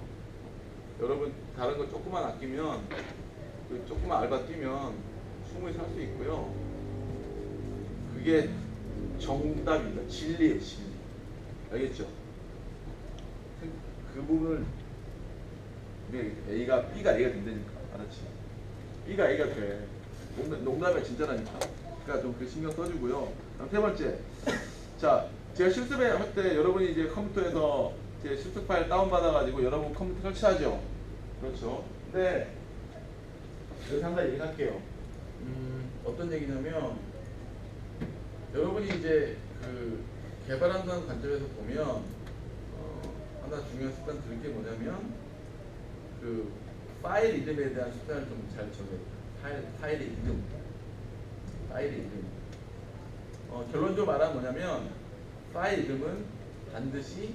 여러분 다른 거 조금만 아끼면 조금만 알바 뛰면 충분히 살 수 있고요. 그게 정답입니다. 진리예요. 진리. 알겠죠? 그 부분을 A가 B가 A가 된다니까. 알았지? B가 A가 돼. 농담이 진짜라니까. 그러니까 좀 그 신경 써주고요. 다음 세 번째. 자, 제가 실습할 때 여러분이 이제 컴퓨터에서 제 실습 파일 다운받아가지고 여러분 컴퓨터 설치하죠. 그렇죠. 근데 여기서 한 가지 얘기할게요. 어떤 얘기냐면 여러분이 이제 그 개발한다는 관점에서 보면 하나 중요한 습관 들을 게 뭐냐면 그 파일 이름에 대한 습관을 좀 잘 정해요. 파일의 이름. 파일의 이름. 결론적으로 말하면 뭐냐면 파일 이름은 반드시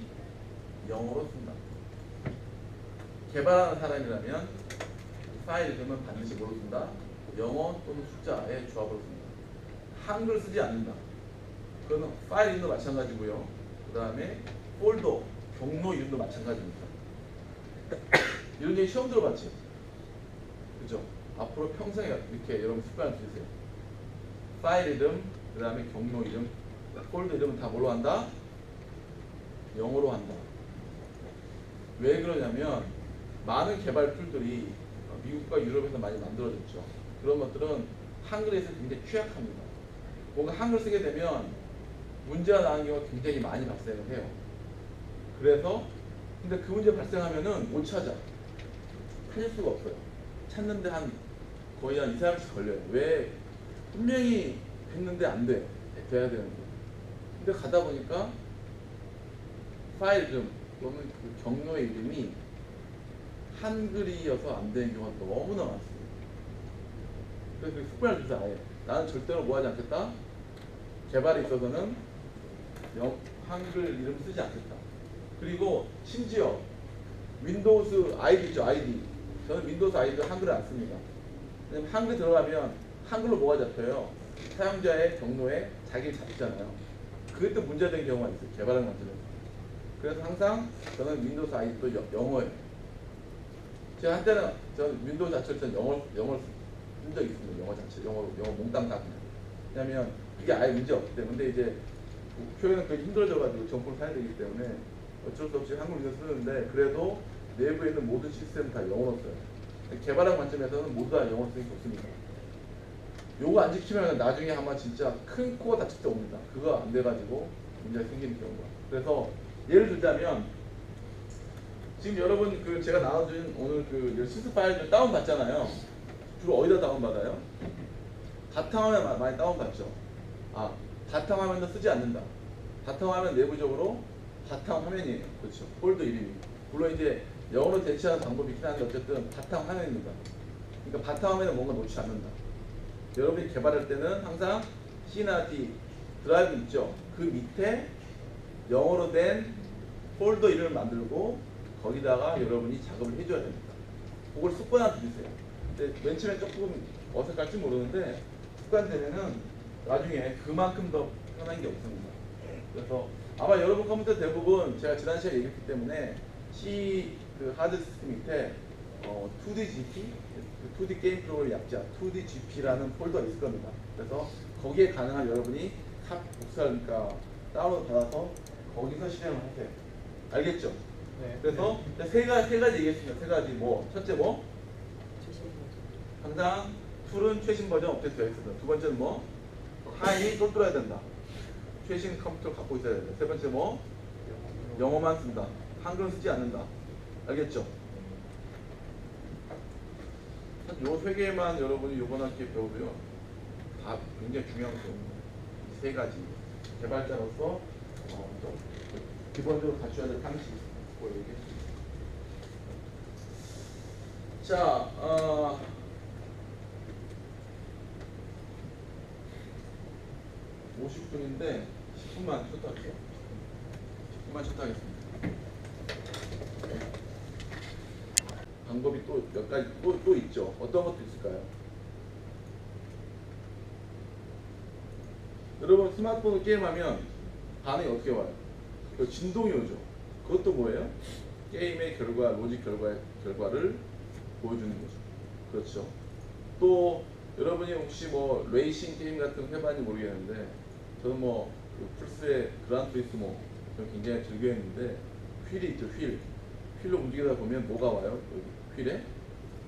영어로 쓴다. 개발하는 사람이라면 파일 이름은 반드시 뭐로 쓴다? 영어 또는 숫자의 조합으로 씁니다. 한글 쓰지 않는다. 그거는 파일 이름도 마찬가지고요. 그 다음에 폴더, 경로 이름도 마찬가지입니다. 이런 얘기 시험 들어봤지? 그죠? 앞으로 평생에 이렇게 여러분 습관을 들이세요. 파일 이름, 그 다음에 경로 이름, 폴더 이름은 다 뭘로 한다? 영어로 한다. 왜 그러냐면 많은 개발 툴들이 미국과 유럽에서 많이 만들어졌죠. 그런 것들은 한글에서 굉장히 취약합니다. 뭔가 한글 쓰게 되면 문제가 나는 경우가 굉장히 많이 발생을 해요. 그래서 근데 그 문제 발생하면은 못 찾을 수가 없어요. 찾는데 거의 한 2, 3일씩 걸려요. 왜? 분명히 했는데 안 돼. 돼야 되는데. 근데 가다 보니까 파일 이름 또는 그 경로의 이름이 한글이어서 안 되는 경우가 너무나 많습니다. 그래서 그 습관을 들여서 아예 나는 절대로 뭐 하지 않겠다? 개발에 있어서는 한글 이름 쓰지 않겠다. 그리고 심지어 윈도우스 아이디 있죠, 아이디. 저는 윈도우스 아이디를 한글을 안 씁니다. 왜냐면 한글 들어가면 한글로 뭐가 잡혀요? 사용자의 경로에 자기를 잡잖아요. 그것도 문제된 경우가 있어요. 개발하는 관점에서. 그래서 항상 저는 윈도우스 아이디도 영어예요. 제가 한때는 저는 윈도우 자체를 전 영어를 쓴 적이 있습니다. 영어 자체, 영어 몽땅 다 그냥. 왜냐면 이게 아예 문제 없기 때문에 이제 표현은 되게 힘들어져가지고 정보를 사야 되기 때문에 어쩔 수 없이 한글 윈도우 쓰는데 그래도 내부에 있는 모든 시스템은 다 영어로 써요. 개발한 관점에서는 모두 다 영어로 쓰기 좋습니다. 요거 안 지키면 나중에 아마 진짜 큰 코가 다칠 때 옵니다. 그거 안 돼가지고 문제가 생기는 경우가. 그래서 예를 들자면 지금 여러분 그 제가 나눠준 오늘 그 실습 파일들 다운 받잖아요. 주로 어디다 다운 받아요? 바탕화면 많이 다운 받죠. 아, 바탕화면도 쓰지 않는다. 바탕화면 내부적으로 바탕화면이에요. 그렇죠. 폴더 이름이. 물론 이제 영어로 대체하는 방법이 있긴 한데 어쨌든 바탕화면입니다. 그러니까 바탕화면에 뭔가 놓지 않는다. 여러분이 개발할 때는 항상 C나 D 드라이브 있죠. 그 밑에 영어로 된 폴더 이름을 만들고 거기다가 여러분이 작업을 해줘야 됩니다. 그걸 습관화 들이세요. 근데 맨 처음에 조금 어색할지 모르는데 습관되면은 나중에 그만큼 더 편한 게 없습니다. 그래서 아마 여러분 컴퓨터 대부분 제가 지난 시간에 얘기했기 때문에 C 그 하드 디스크 밑에 2DGP, 2D 게임 프로그램 약자 2DGP라는 폴더가 있을 겁니다. 그래서 거기에 가능한 여러분이 복사하니까 다운로드 받아서 거기서 실행을 하세요. 알겠죠? 네. 그래서 세 가지 얘기했습니다. 세 가지 뭐 첫째 뭐 항상 툴은 최신 버전 업데이트 되어 있습니다. 두 번째는 뭐 타임이 똘똘해야 된다. 최신 컴퓨터를 갖고 있어야 된다. 세 번째 뭐 영어만 쓴다. 한글은 쓰지 않는다. 알겠죠? 요 세 개만 여러분이 이번 학기에 배우고요. 다 굉장히 중요한 거입니다. 이 세 가지 개발자로서 좀 기본적으로 갖춰야 될 상식이 있고 얘기했습니다. 자, 50분인데 10분만 쉬었다 할게요. 10분만 쉬었다 하겠습니다. 방법이 또 몇 가지 또 있죠. 어떤 것도 있을까요? 여러분 스마트폰으로 게임하면 반응이 어떻게 와요? 그 진동이 오죠. 그것도 뭐예요? 게임의 결과, 로직 결과를 보여주는 거죠. 그렇죠. 또 여러분이 혹시 뭐 레이싱 게임 같은 거 해봤는지 모르겠는데 저는 뭐 그 플스의 그란투리스모 저는 굉장히 즐겨했는데 휠이 있죠. 휠. 휠로 움직이다 보면 뭐가 와요? 여기 휠에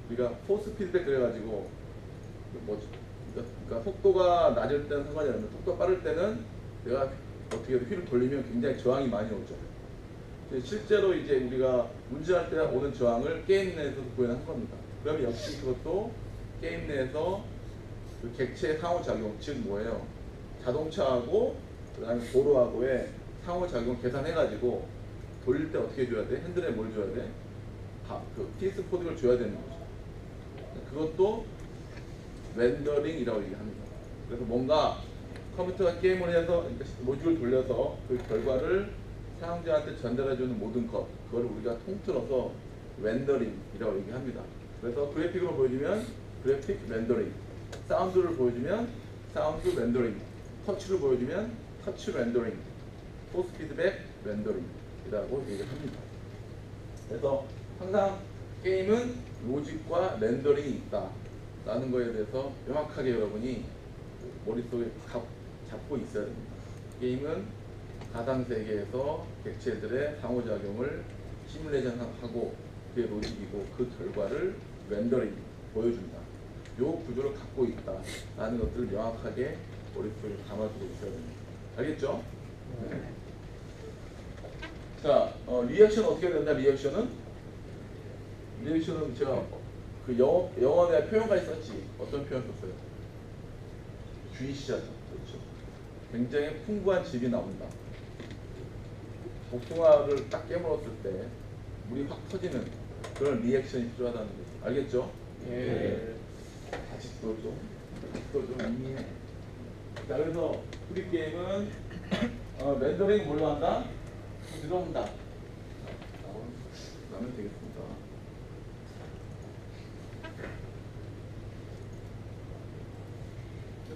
우리가 포스 피드백 그래가지고 뭐지? 그러니까 속도가 낮을 때는 상관이 없는데 속도가 빠를 때는 내가 어떻게 휠을 돌리면 굉장히 저항이 많이 오죠. 실제로 이제 우리가 운전할 때 오는 저항을 게임 내에서 구현한 겁니다. 그러면 역시 그것도 게임 내에서 그 객체의 상호작용, 즉 뭐예요? 자동차하고 그다음에 도로하고의 상호작용 계산해가지고 돌릴 때 어떻게 줘야 돼? 핸들에 뭘 줘야 돼? 그 TS 코드를 줘야 되는 거죠. 그것도 렌더링이라고 얘기합니다. 그래서 뭔가 컴퓨터가 게임을 해서 그러니까 모듈을 돌려서 그 결과를 사용자한테 전달해주는 모든 것, 그걸 우리가 통틀어서 렌더링이라고 얘기합니다. 그래서 그래픽으로 보여주면 그래픽 렌더링, 사운드를 보여주면 사운드 렌더링, 터치를 보여주면 터치 렌더링, 포스 피드백 렌더링이라고 얘기합니다. 그래서 항상 게임은 로직과 렌더링이 있다라는 거에 대해서 명확하게 여러분이 머릿속에 잡고 있어야 됩니다. 게임은 가상 세계에서 객체들의 상호작용을 시뮬레이션하고 그게 로직이고 그 결과를 렌더링 보여준다. 요 구조를 갖고 있다라는 것들을 명확하게 머릿속에 담아두고 있어야 됩니다. 알겠죠? 네. 자, 리액션 어떻게 된다? 리액션은 제가 그 영어 내 표현까지 썼지. 어떤 표현 썼어요? 주의시하죠. 그렇죠. 굉장히 풍부한 즙이 나온다. 복숭아를 딱 깨물었을 때 물이 확 터지는 그런 리액션이 필요하다는 거죠. 알겠죠? 예. 아직도 좀 미미해. 자, 그래서 우리 게임은 렌더링 뭘로 한다? 들어온다. 나오면 되겠습니다.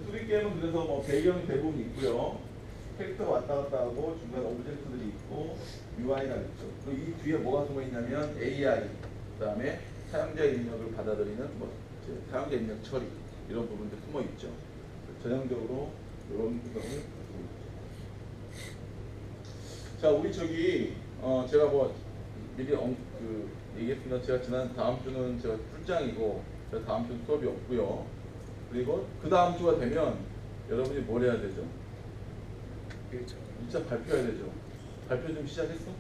수리 게임은 그래서 뭐 배경이 대부분 있고요. 캐릭터가 왔다 갔다 하고 중간에 오브젝트들이 있고 UI가 있죠. 그리고 이 뒤에 뭐가 숨어 있냐면 AI, 그다음에 사용자 입력을 받아들이는 뭐 사용자 입력 처리 이런 부분들 숨어 있죠. 전형적으로 이런 구성을 갖고 있죠. 자, 우리 제가 뭐 미리 얘기했습니다. 제가 다음 주는 제가 출장이고 제가 다음 주 수업이 없고요. 그리고 그 다음 주가 되면 여러분이 뭘 해야 되죠? 진짜 발표해야 되죠. 발표 좀 시작했어?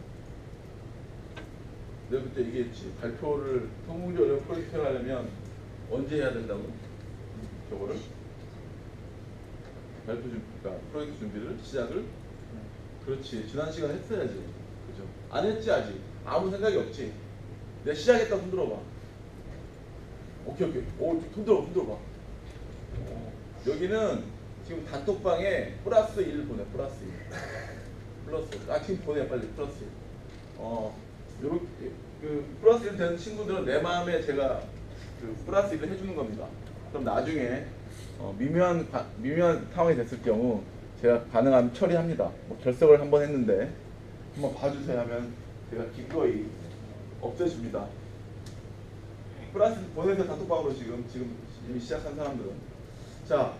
내가 그때 얘기했지. 발표를 성공적으로 프로젝트를 하려면 언제 해야 된다고? 저거를? 그러니까 프로젝트 준비를 시작을? 그렇지. 지난 시간에 했어야지. 그죠? 안 했지 아직. 아무 생각이 없지. 내가 시작했다 손 들어봐. 오케이. 오, 손 들어봐. 여기는 지금 단톡방에 +1 보내. 플러스. 지금 보내 빨리 플러스. 요렇게 플러스 1 되는 친구들은 내 마음에 제가 플러스 1을 해주는 겁니다. 그럼 나중에 미묘한 상황이 됐을 경우 제가 가능하면 처리합니다. 뭐 결석을 한번 했는데 한번 봐주세요 하면 제가 기꺼이 없애줍니다. 플러스 보내서 단톡방으로 지금 이미 시작한 사람들은. 자,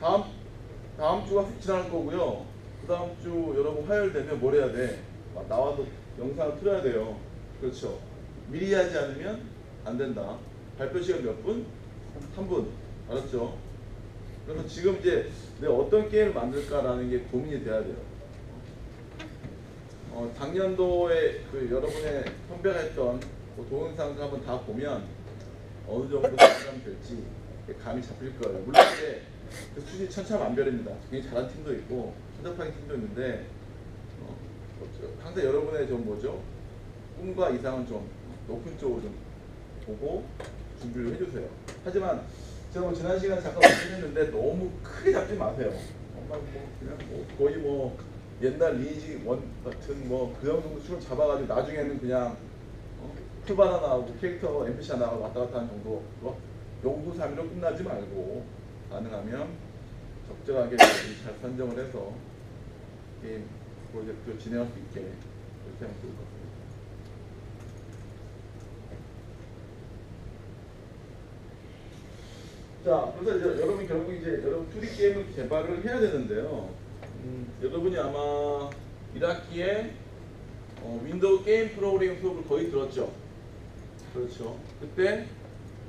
다음 주가 훅 지날 거고요. 그 다음 주 여러분 화요일 되면 뭘 해야 돼? 나와서 영상을 틀어야 돼요. 그렇죠. 미리 하지 않으면 안 된다. 발표 시간 몇 분? 3분. 알았죠? 그래서 지금 이제 내가 어떤 게임을 만들까라는 게 고민이 돼야 돼요. 작년도에 여러분의 선별했던 동영상을 한번 다 보면 어느 정도 부담이 될지 감이 잡힐 거예요. 물론 이제 수준이 천차만별입니다. 굉장히 잘한 팀도 있고 천잡한 팀도 있는데 항상 여러분의 꿈과 이상은 좀 높은 쪽으로 좀 보고 준비를 해주세요. 하지만 제가 지난 시간에 잠깐 말씀했는데 너무 크게 잡지 마세요. 그냥 거의 옛날 리니지 1 같은 그 정도 수를 잡아가지고 나중에는 그냥 풀 하나 나오고 캐릭터 NPC 하나 나오고 왔다 갔다 하는 정도 용두사미로 끝나지 말고 가능하면 적절하게 잘 선정을 해서 게임 프로젝트를 진행할 수 있게 그렇게 하면 좋을 것 같습니다. 자, 그래서 이제 여러분 결국 여러분 2D 게임을 개발을 해야 되는데요. 여러분이 아마 1학기에 윈도우 게임 프로그래밍 수업을 거의 들었죠. 그렇죠. 그때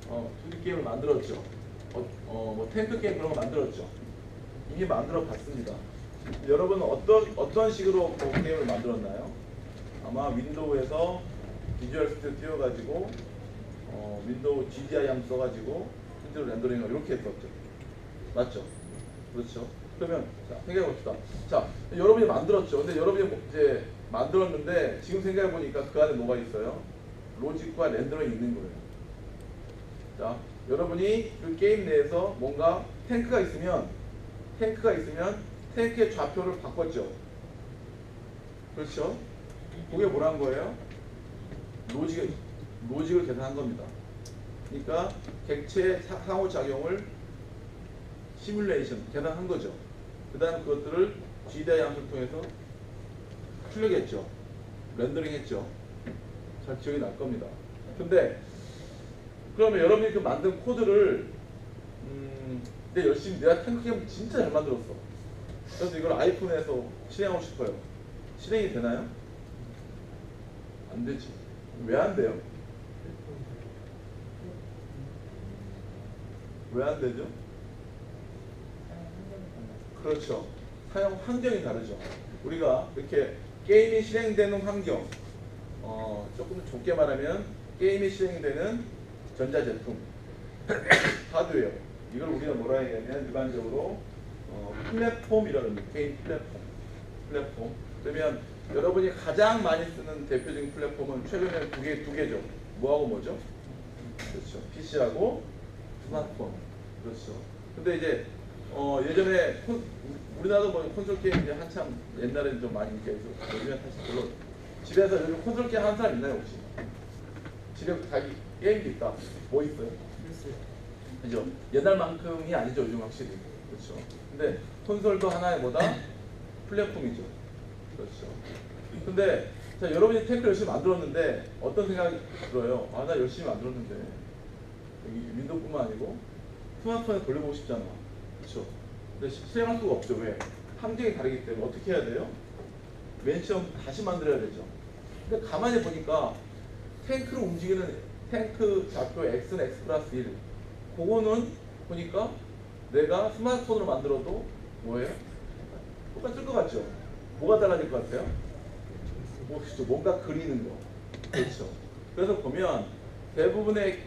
2D 게임을 만들었죠. 뭐 탱크 게임 그런 거 만들었죠. 이미 만들어 봤습니다. 여러분은 어떤 식으로 그 게임을 만들었나요? 아마 윈도우에서 비주얼 스튜디오 띄워가지고 윈도우 GDI 함 써가지고 실제로 렌더링을 이렇게 했었죠. 맞죠? 그렇죠. 그러면 자, 생각해 봅시다. 자, 여러분이 만들었죠. 근데 여러분이 이제 만들었는데 지금 생각해 보니까 그 안에 뭐가 있어요? 로직과 렌더링이 있는 거예요. 자, 여러분이 그 게임 내에서 뭔가 탱크가 있으면 탱크의 좌표를 바꿨죠. 그렇죠? 그게 뭐란 거예요? 로직을 계산한 겁니다. 그러니까 객체의 상호작용을 시뮬레이션 계산한 거죠. 그 다음 그것들을 GDI 함수를 통해서 출력했죠. 렌더링 했죠. 잘 기억이 날 겁니다. 근데 그러면 여러분이 그 만든 코드를 내가 탱크 게임 진짜 잘 만들었어. 그래서 이걸 아이폰에서 실행하고 싶어요. 실행이 되나요? 안 되지. 왜 안 돼요? 왜 안 되죠? 그렇죠. 사용 환경이 다르죠. 우리가 이렇게 게임이 실행되는 환경, 조금 좁게 말하면 게임이 실행되는 전자제품, 하드웨어. 이걸 우리가 뭐라 해야냐면 일반적으로 플랫폼이라는 게임 플랫폼. 그러면 여러분이 가장 많이 쓰는 대표적인 플랫폼은 최근에 두 개죠. 뭐하고 뭐죠? 그렇죠. PC하고 스마트폰. 그렇죠. 근데 이제 예전에 우리나라도 뭐 콘솔 게임 이제 한참 옛날에는 좀 많이 인기가 있었고 요즘엔 다시 별로. 집에서 요즘 콘솔 게임 하는 사람 있나요 혹시? 집에 자기 게임기 있다. 뭐 있어요? 그죠? 옛날만큼이 아니죠 요즘 확실히. 그렇죠. 근데 콘솔도 하나의 뭐다? 플랫폼이죠. 그렇죠. 근데 자, 여러분이 탱크 열심히 만들었는데 어떤 생각이 들어요? 아, 나 열심히 만들었는데 여기 윈도우뿐만 아니고 스마트폰에 돌려보고 싶잖아. 그렇죠. 근데 실행할 수가 없죠. 왜? 함정이 다르기 때문에 어떻게 해야 돼요? 맨 처음 다시 만들어야 되죠. 근데 가만히 보니까 탱크를 움직이는 탱크 좌표 X는 X 플러스 1 그거는 보니까 내가 스마트폰으로 만들어도 뭐예요? 똑같을 것 같죠? 뭐가 달라질 것 같아요? 뭔가 그리는 거. 그렇죠. 그래서 보면 대부분의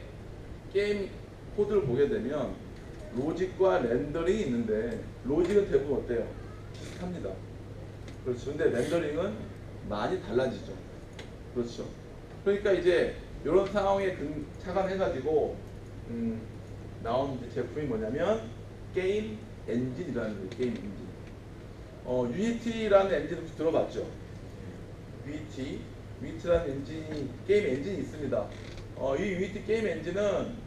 게임 코드를 보게 되면 로직과 렌더링이 있는데 로직은 대부분 어때요? 비슷합니다. 그렇죠. 근데 렌더링은 많이 달라지죠. 그렇죠. 그러니까 이제 이런 상황에 착안해가지고 나온 제품이 뭐냐면 게임 엔진이라는 거예요. 게임 엔진. 유니티라는 엔진 혹시 들어봤죠? 유니티라는 엔진이 게임 엔진이 있습니다. 이 유니티 게임 엔진은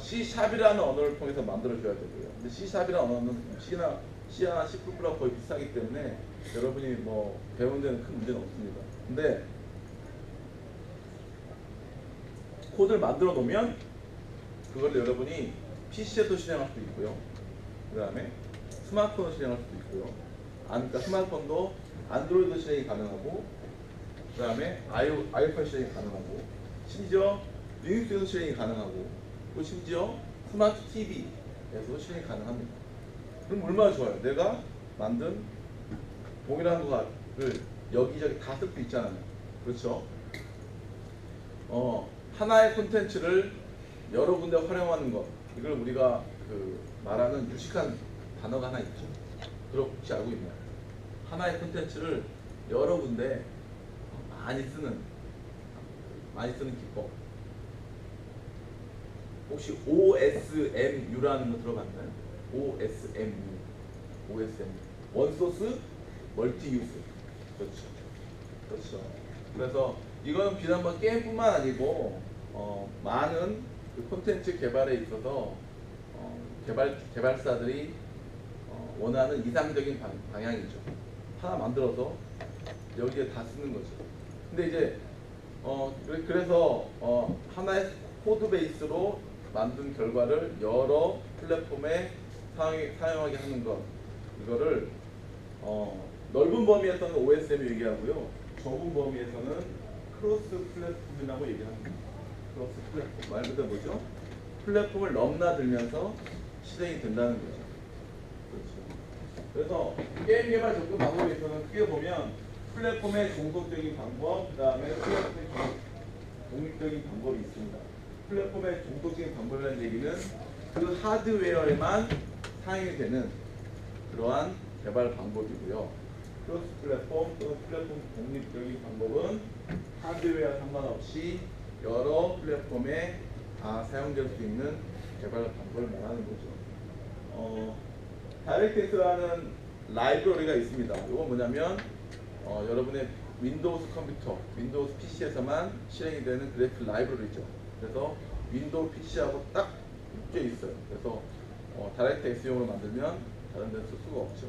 C#이라는 언어를 통해서 만들어줘야 되고요. 근데 C#이라는 언어는 C나 C++하고 거의 비슷하기 때문에 여러분이 뭐 배우는 데는 큰 문제는 없습니다. 근데 코드를 만들어 놓으면 그걸 여러분이 PC에도 실행할 수도 있고요. 그 다음에 스마트폰도 실행할 수도 있고요. 그러니까 스마트폰도 안드로이드 실행이 가능하고 그 다음에 아이폰 실행이 가능하고 심지어 리눅스에도 실행이 가능하고 또 심지어 스마트 TV에서도 실행이 가능합니다. 그럼 얼마나 좋아요. 내가 만든 동일한 거를 여기저기 다 쓸 수 있잖아요. 그렇죠? 하나의 콘텐츠를 여러 군데 활용하는 것 이걸 우리가 말하는 유식한 단어가 하나 있죠. 그럼 혹시 알고 있나요? 하나의 콘텐츠를 여러 군데 많이 쓰는 기법. 혹시 OSMU라는 거 들어봤나요? OSMU. 원소스 멀티유스. 그렇죠. 그래서 이거는 비단 뭐 게임뿐만 아니고 많은 그 콘텐츠 개발에 있어서 개발사들이 원하는 이상적인 방향이죠. 하나 만들어서 여기에 다 쓰는 거죠. 근데 이제 그래서 하나의 코드 베이스로 만든 결과를 여러 플랫폼에 사용하게 하는 것 이거를 넓은 범위에서는 OSM 얘기하고요. 좁은 범위에서는 크로스 플랫폼이라고 얘기합니다. 크로스 플랫폼 말 그대로 뭐죠? 플랫폼을 넘나들면서 실행이 된다는 거죠. 그렇죠. 그래서 게임 개발 접근 방법에서는 크게 보면 플랫폼의 종속적인 방법, 그 다음에 플랫폼의 독립적인 방법이 있습니다. 플랫폼의 종속적인 방법이라는 얘기는 그 하드웨어에만 사용이 되는 그러한 개발 방법이고요. 크로스 플랫폼 또는 플랫폼 독립적인 방법은 하드웨어 상관없이 여러 플랫폼에 다 사용될 수 있는 개발 방법을 말하는 거죠. 다이렉트X라는 라이브러리가 있습니다. 이건 뭐냐면 여러분의 윈도우즈 컴퓨터, 윈도우즈 PC에서만 실행이 되는 그래픽 라이브러리죠. 그래서 윈도우 PC하고 딱 묶여 있어요. 그래서 다이렉트X용으로 만들면 다른 데는 쓸 수가 없죠.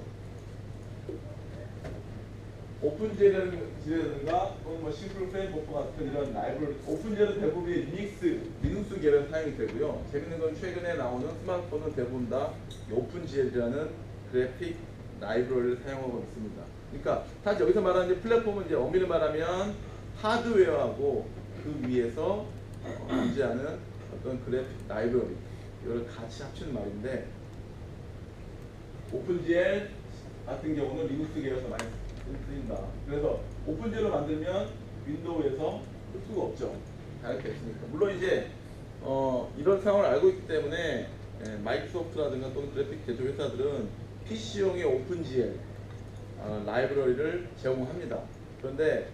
오픈젤이라든가 또는 뭐 심플 프레임워크 같은 이런 라이브러리, 오픈젤은 대부분 리눅스 계열 사용이 되고요. 재밌는 건 최근에 나오는 스마트폰은 대부분 다 오픈젤이라는 그래픽 라이브러리를 사용하고 있습니다. 그러니까 사실 여기서 말하는 이제 플랫폼은 이제 엄밀히 말하면 하드웨어하고 그 위에서 존재하는 어떤 그래픽 라이브러리 이걸 같이 합치는 말인데, 오픈젤 같은 경우는 리눅스 계열에서 많이 쓰인다. 그래서 오픈젤로 만들면 윈도우에서 쓸 수가 없죠. 다이렉트 했으니까. 물론 이제 이런 상황을 알고 있기 때문에 마이크로소프트라든가 또는 그래픽 제조 회사들은 PC용의 오픈GL 라이브러리를 제공합니다. 그런데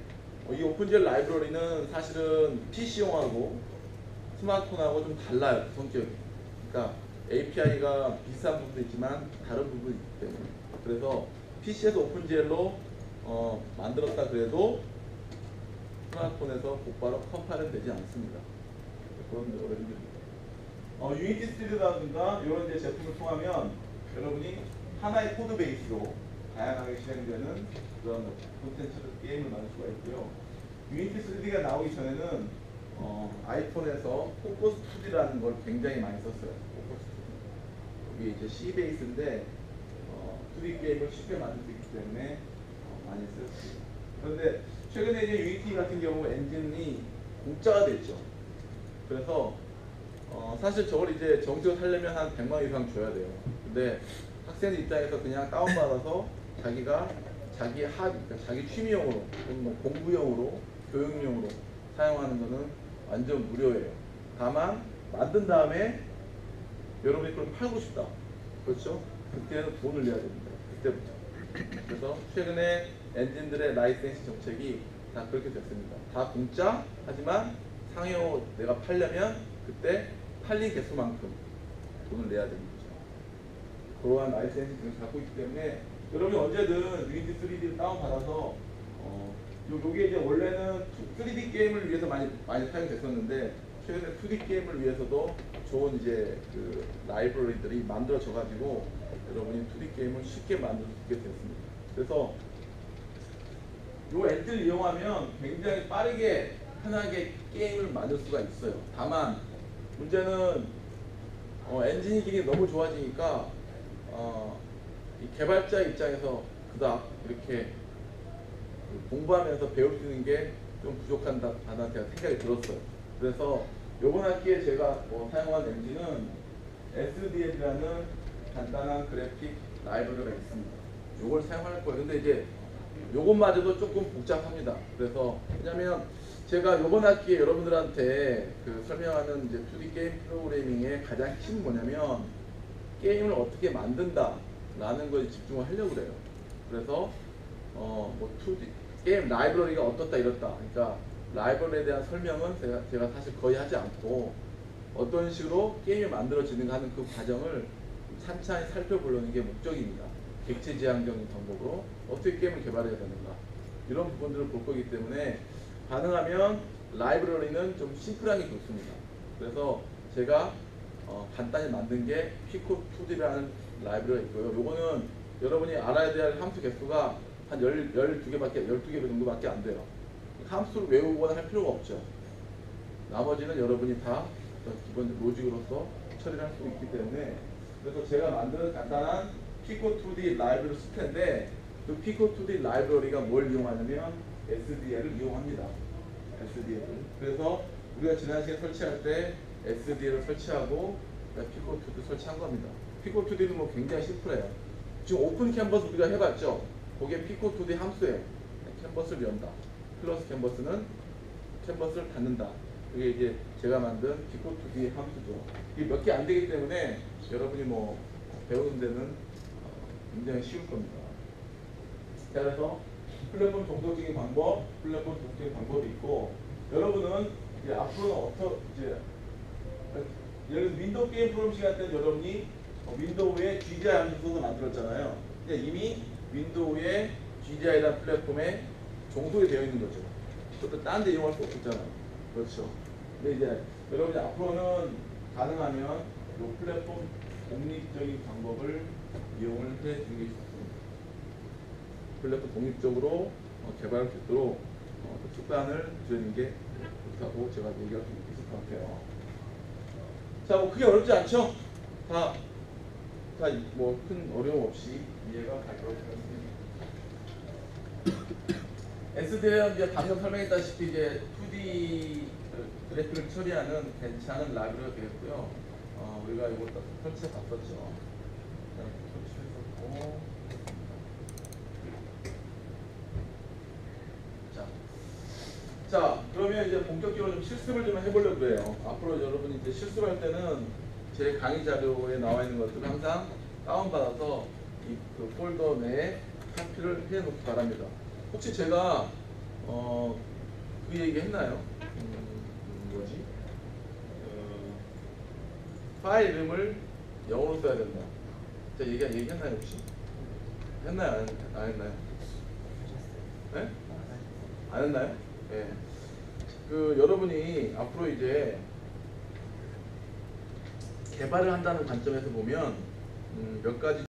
이 오픈GL 라이브러리는 사실은 PC용하고 스마트폰하고 좀 달라요, 성격이. 그러니까 API가 비슷한 부분도 있지만 다른 부분이 있기 때문에. 그래서 PC에서 오픈GL로 만들었다 그래도 스마트폰에서 곧바로 컴파일은 되지 않습니다. 그런 어려움입니다. 유니티 스튜디오라든가 이런 이제 제품을 통하면 여러분이 하나의 코드 베이스로 다양하게 실행되는 그런 콘텐츠를 게임을 만들 수가 있고요. 유니티 3D가 나오기 전에는 아이폰에서 포커스 2D라는 걸 굉장히 많이 썼어요. 포커스 2D. 여기 이제 C 베이스인데 2D 게임을 쉽게 만들 수 있기 때문에 많이 쓰였습니다. 그런데 최근에 이제 유니티 같은 경우 엔진이 공짜가 됐죠. 그래서 사실 저걸 이제 정식으로 살려면 한 100만 원 이상 줘야 돼요. 근데 학생 입장에서 그냥 다운받아서 자기가 그러니까 자기 취미용으로 또는 뭐 공부용으로 교육용으로 사용하는 거는 완전 무료예요. 다만 만든 다음에 여러분이 그걸 팔고 싶다. 그렇죠? 그때는 돈을 내야 됩니다. 그때부터. 그래서 최근에 엔진들의 라이센스 정책이 다 그렇게 됐습니다. 다 공짜, 하지만 상용 내가 팔려면 그때 팔린 개수만큼 돈을 내야 되는 거죠. 그러한 라이센스를 갖고 있기 때문에 여러분이 언제든 유니티 3D를 다운받아서 요게 이제 원래는 3D 게임을 위해서 많이 사용됐었는데 최근에 2D 게임을 위해서도 좋은 이제 그 라이브러리들이 만들어져 가지고 여러분이 2D 게임을 쉽게 만들 수 있게 됐습니다. 그래서 이 엔진을 이용하면 굉장히 빠르게 편하게 게임을 만들 수가 있어요. 다만 문제는 엔진의 기능이 너무 좋아지니까 이 개발자 입장에서 그닥 이렇게 공부하면서 배울 수 있는 게 좀 부족하다는 제가 생각이 들었어요. 그래서 이번 학기에 제가 사용한 엔진은 SDL이라는 간단한 그래픽 라이브러리가 있습니다. 이걸 사용할 거예요. 근데 이제 요것마저도 조금 복잡합니다. 그래서 왜냐면 제가 이번 학기에 여러분들한테 그 설명하는 이제 2D 게임 프로그래밍의 가장 핵심이 뭐냐면 게임을 어떻게 만든다 라는 거에 집중을 하려고 그래요. 그래서 뭐 2D 게임 라이브러리가 어떻다 이렇다, 그러니까 라이브러리에 대한 설명은 제가 사실 거의 하지 않고 어떤 식으로 게임이 만들어지는가 하는 그 과정을 찬찬히 살펴보려는 게 목적입니다. 객체 지향적인 방법으로 어떻게 게임을 개발해야 되는가 이런 부분들을 볼 거기 때문에 가능하면 라이브러리는 좀 심플한 게 좋습니다. 그래서 제가 간단히 만든 게 피코2D라는 라이브러리가 있고요. 요거는 여러분이 알아야 될 함수 개수가 한 12개 정도밖에 안 돼요. 함수를 외우거나 할 필요가 없죠. 나머지는 여러분이 다 기본 로직으로서 처리를 할 수 있기 때문에, 그래서 제가 만든 간단한 피코2D 라이브러리를 쓸 텐데, 그 피코2D 라이브러리가 뭘 이용하냐면 SDL을 이용합니다. SDL을. 그래서 우리가 지난 시간에 설치할 때 SDL을 설치하고 피코2D 설치한 겁니다. 피코2D는 뭐 굉장히 심플해요. 지금 오픈 캔버스 우리가 해봤죠? 거기에 피코2D 함수예요. 캔버스를 연다. 클로스 캔버스는 캔버스를 닫는다. 이게 이제 제가 만든 피코2D 함수죠. 이게 몇 개 안 되기 때문에 여러분이 뭐 배우는 데는 굉장히 쉬울 겁니다. 자, 그래서 플랫폼 종속적인 방법, 플랫폼 종속적인 방법이 있고, 여러분은 이제 앞으로는 이제 예를 들어 윈도우 게임 프로그램 시간 때는 여러분이 윈도우에 GDI 함수 써서 만들었잖아요. 근데 이미 윈도우에 GDI라는 플랫폼에 종속이 되어 있는 거죠. 그것도 딴 데 이용할 수 없잖아요. 그렇죠. 근데 이제 여러분이 앞으로는 가능하면 이 플랫폼 독립적인 방법을 이용을 해 주는 게 좋습니다. 플랫폼 독립적으로 개발할 수 있도록 특단을 주는 게 좋다고 제가 얘기할 수 있을 것 같아요. 자, 뭐 크게 어렵지 않죠? 다 뭐 큰 어려움 없이 이해가 갈 거라고 생각합니다. SDL은 이제 방금 설명했다시피 이제 2D 그래픽을 처리하는 괜찮은 라이브러리가 되겠고요. 우리가 이거 설치해 봤었죠. 설치했었고. 자, 그러면 이제 본격적으로 좀 실습을 좀 해보려고 해요. 앞으로 여러분이 이제 실습을 할 때는 제 강의 자료에 나와 있는 것들을 항상 다운받아서 그 폴더 내에 카피를 해 놓기 바랍니다. 혹시 제가 그 얘기 했나요? 뭐지? 파일 이름을 영어로 써야 된다. 제가 얘기했나요 혹시? 했나요? 안 했나요? 네? 안 했나요? 네. 그 여러분이 앞으로 이제 개발을 한다는 관점에서 보면 몇 가지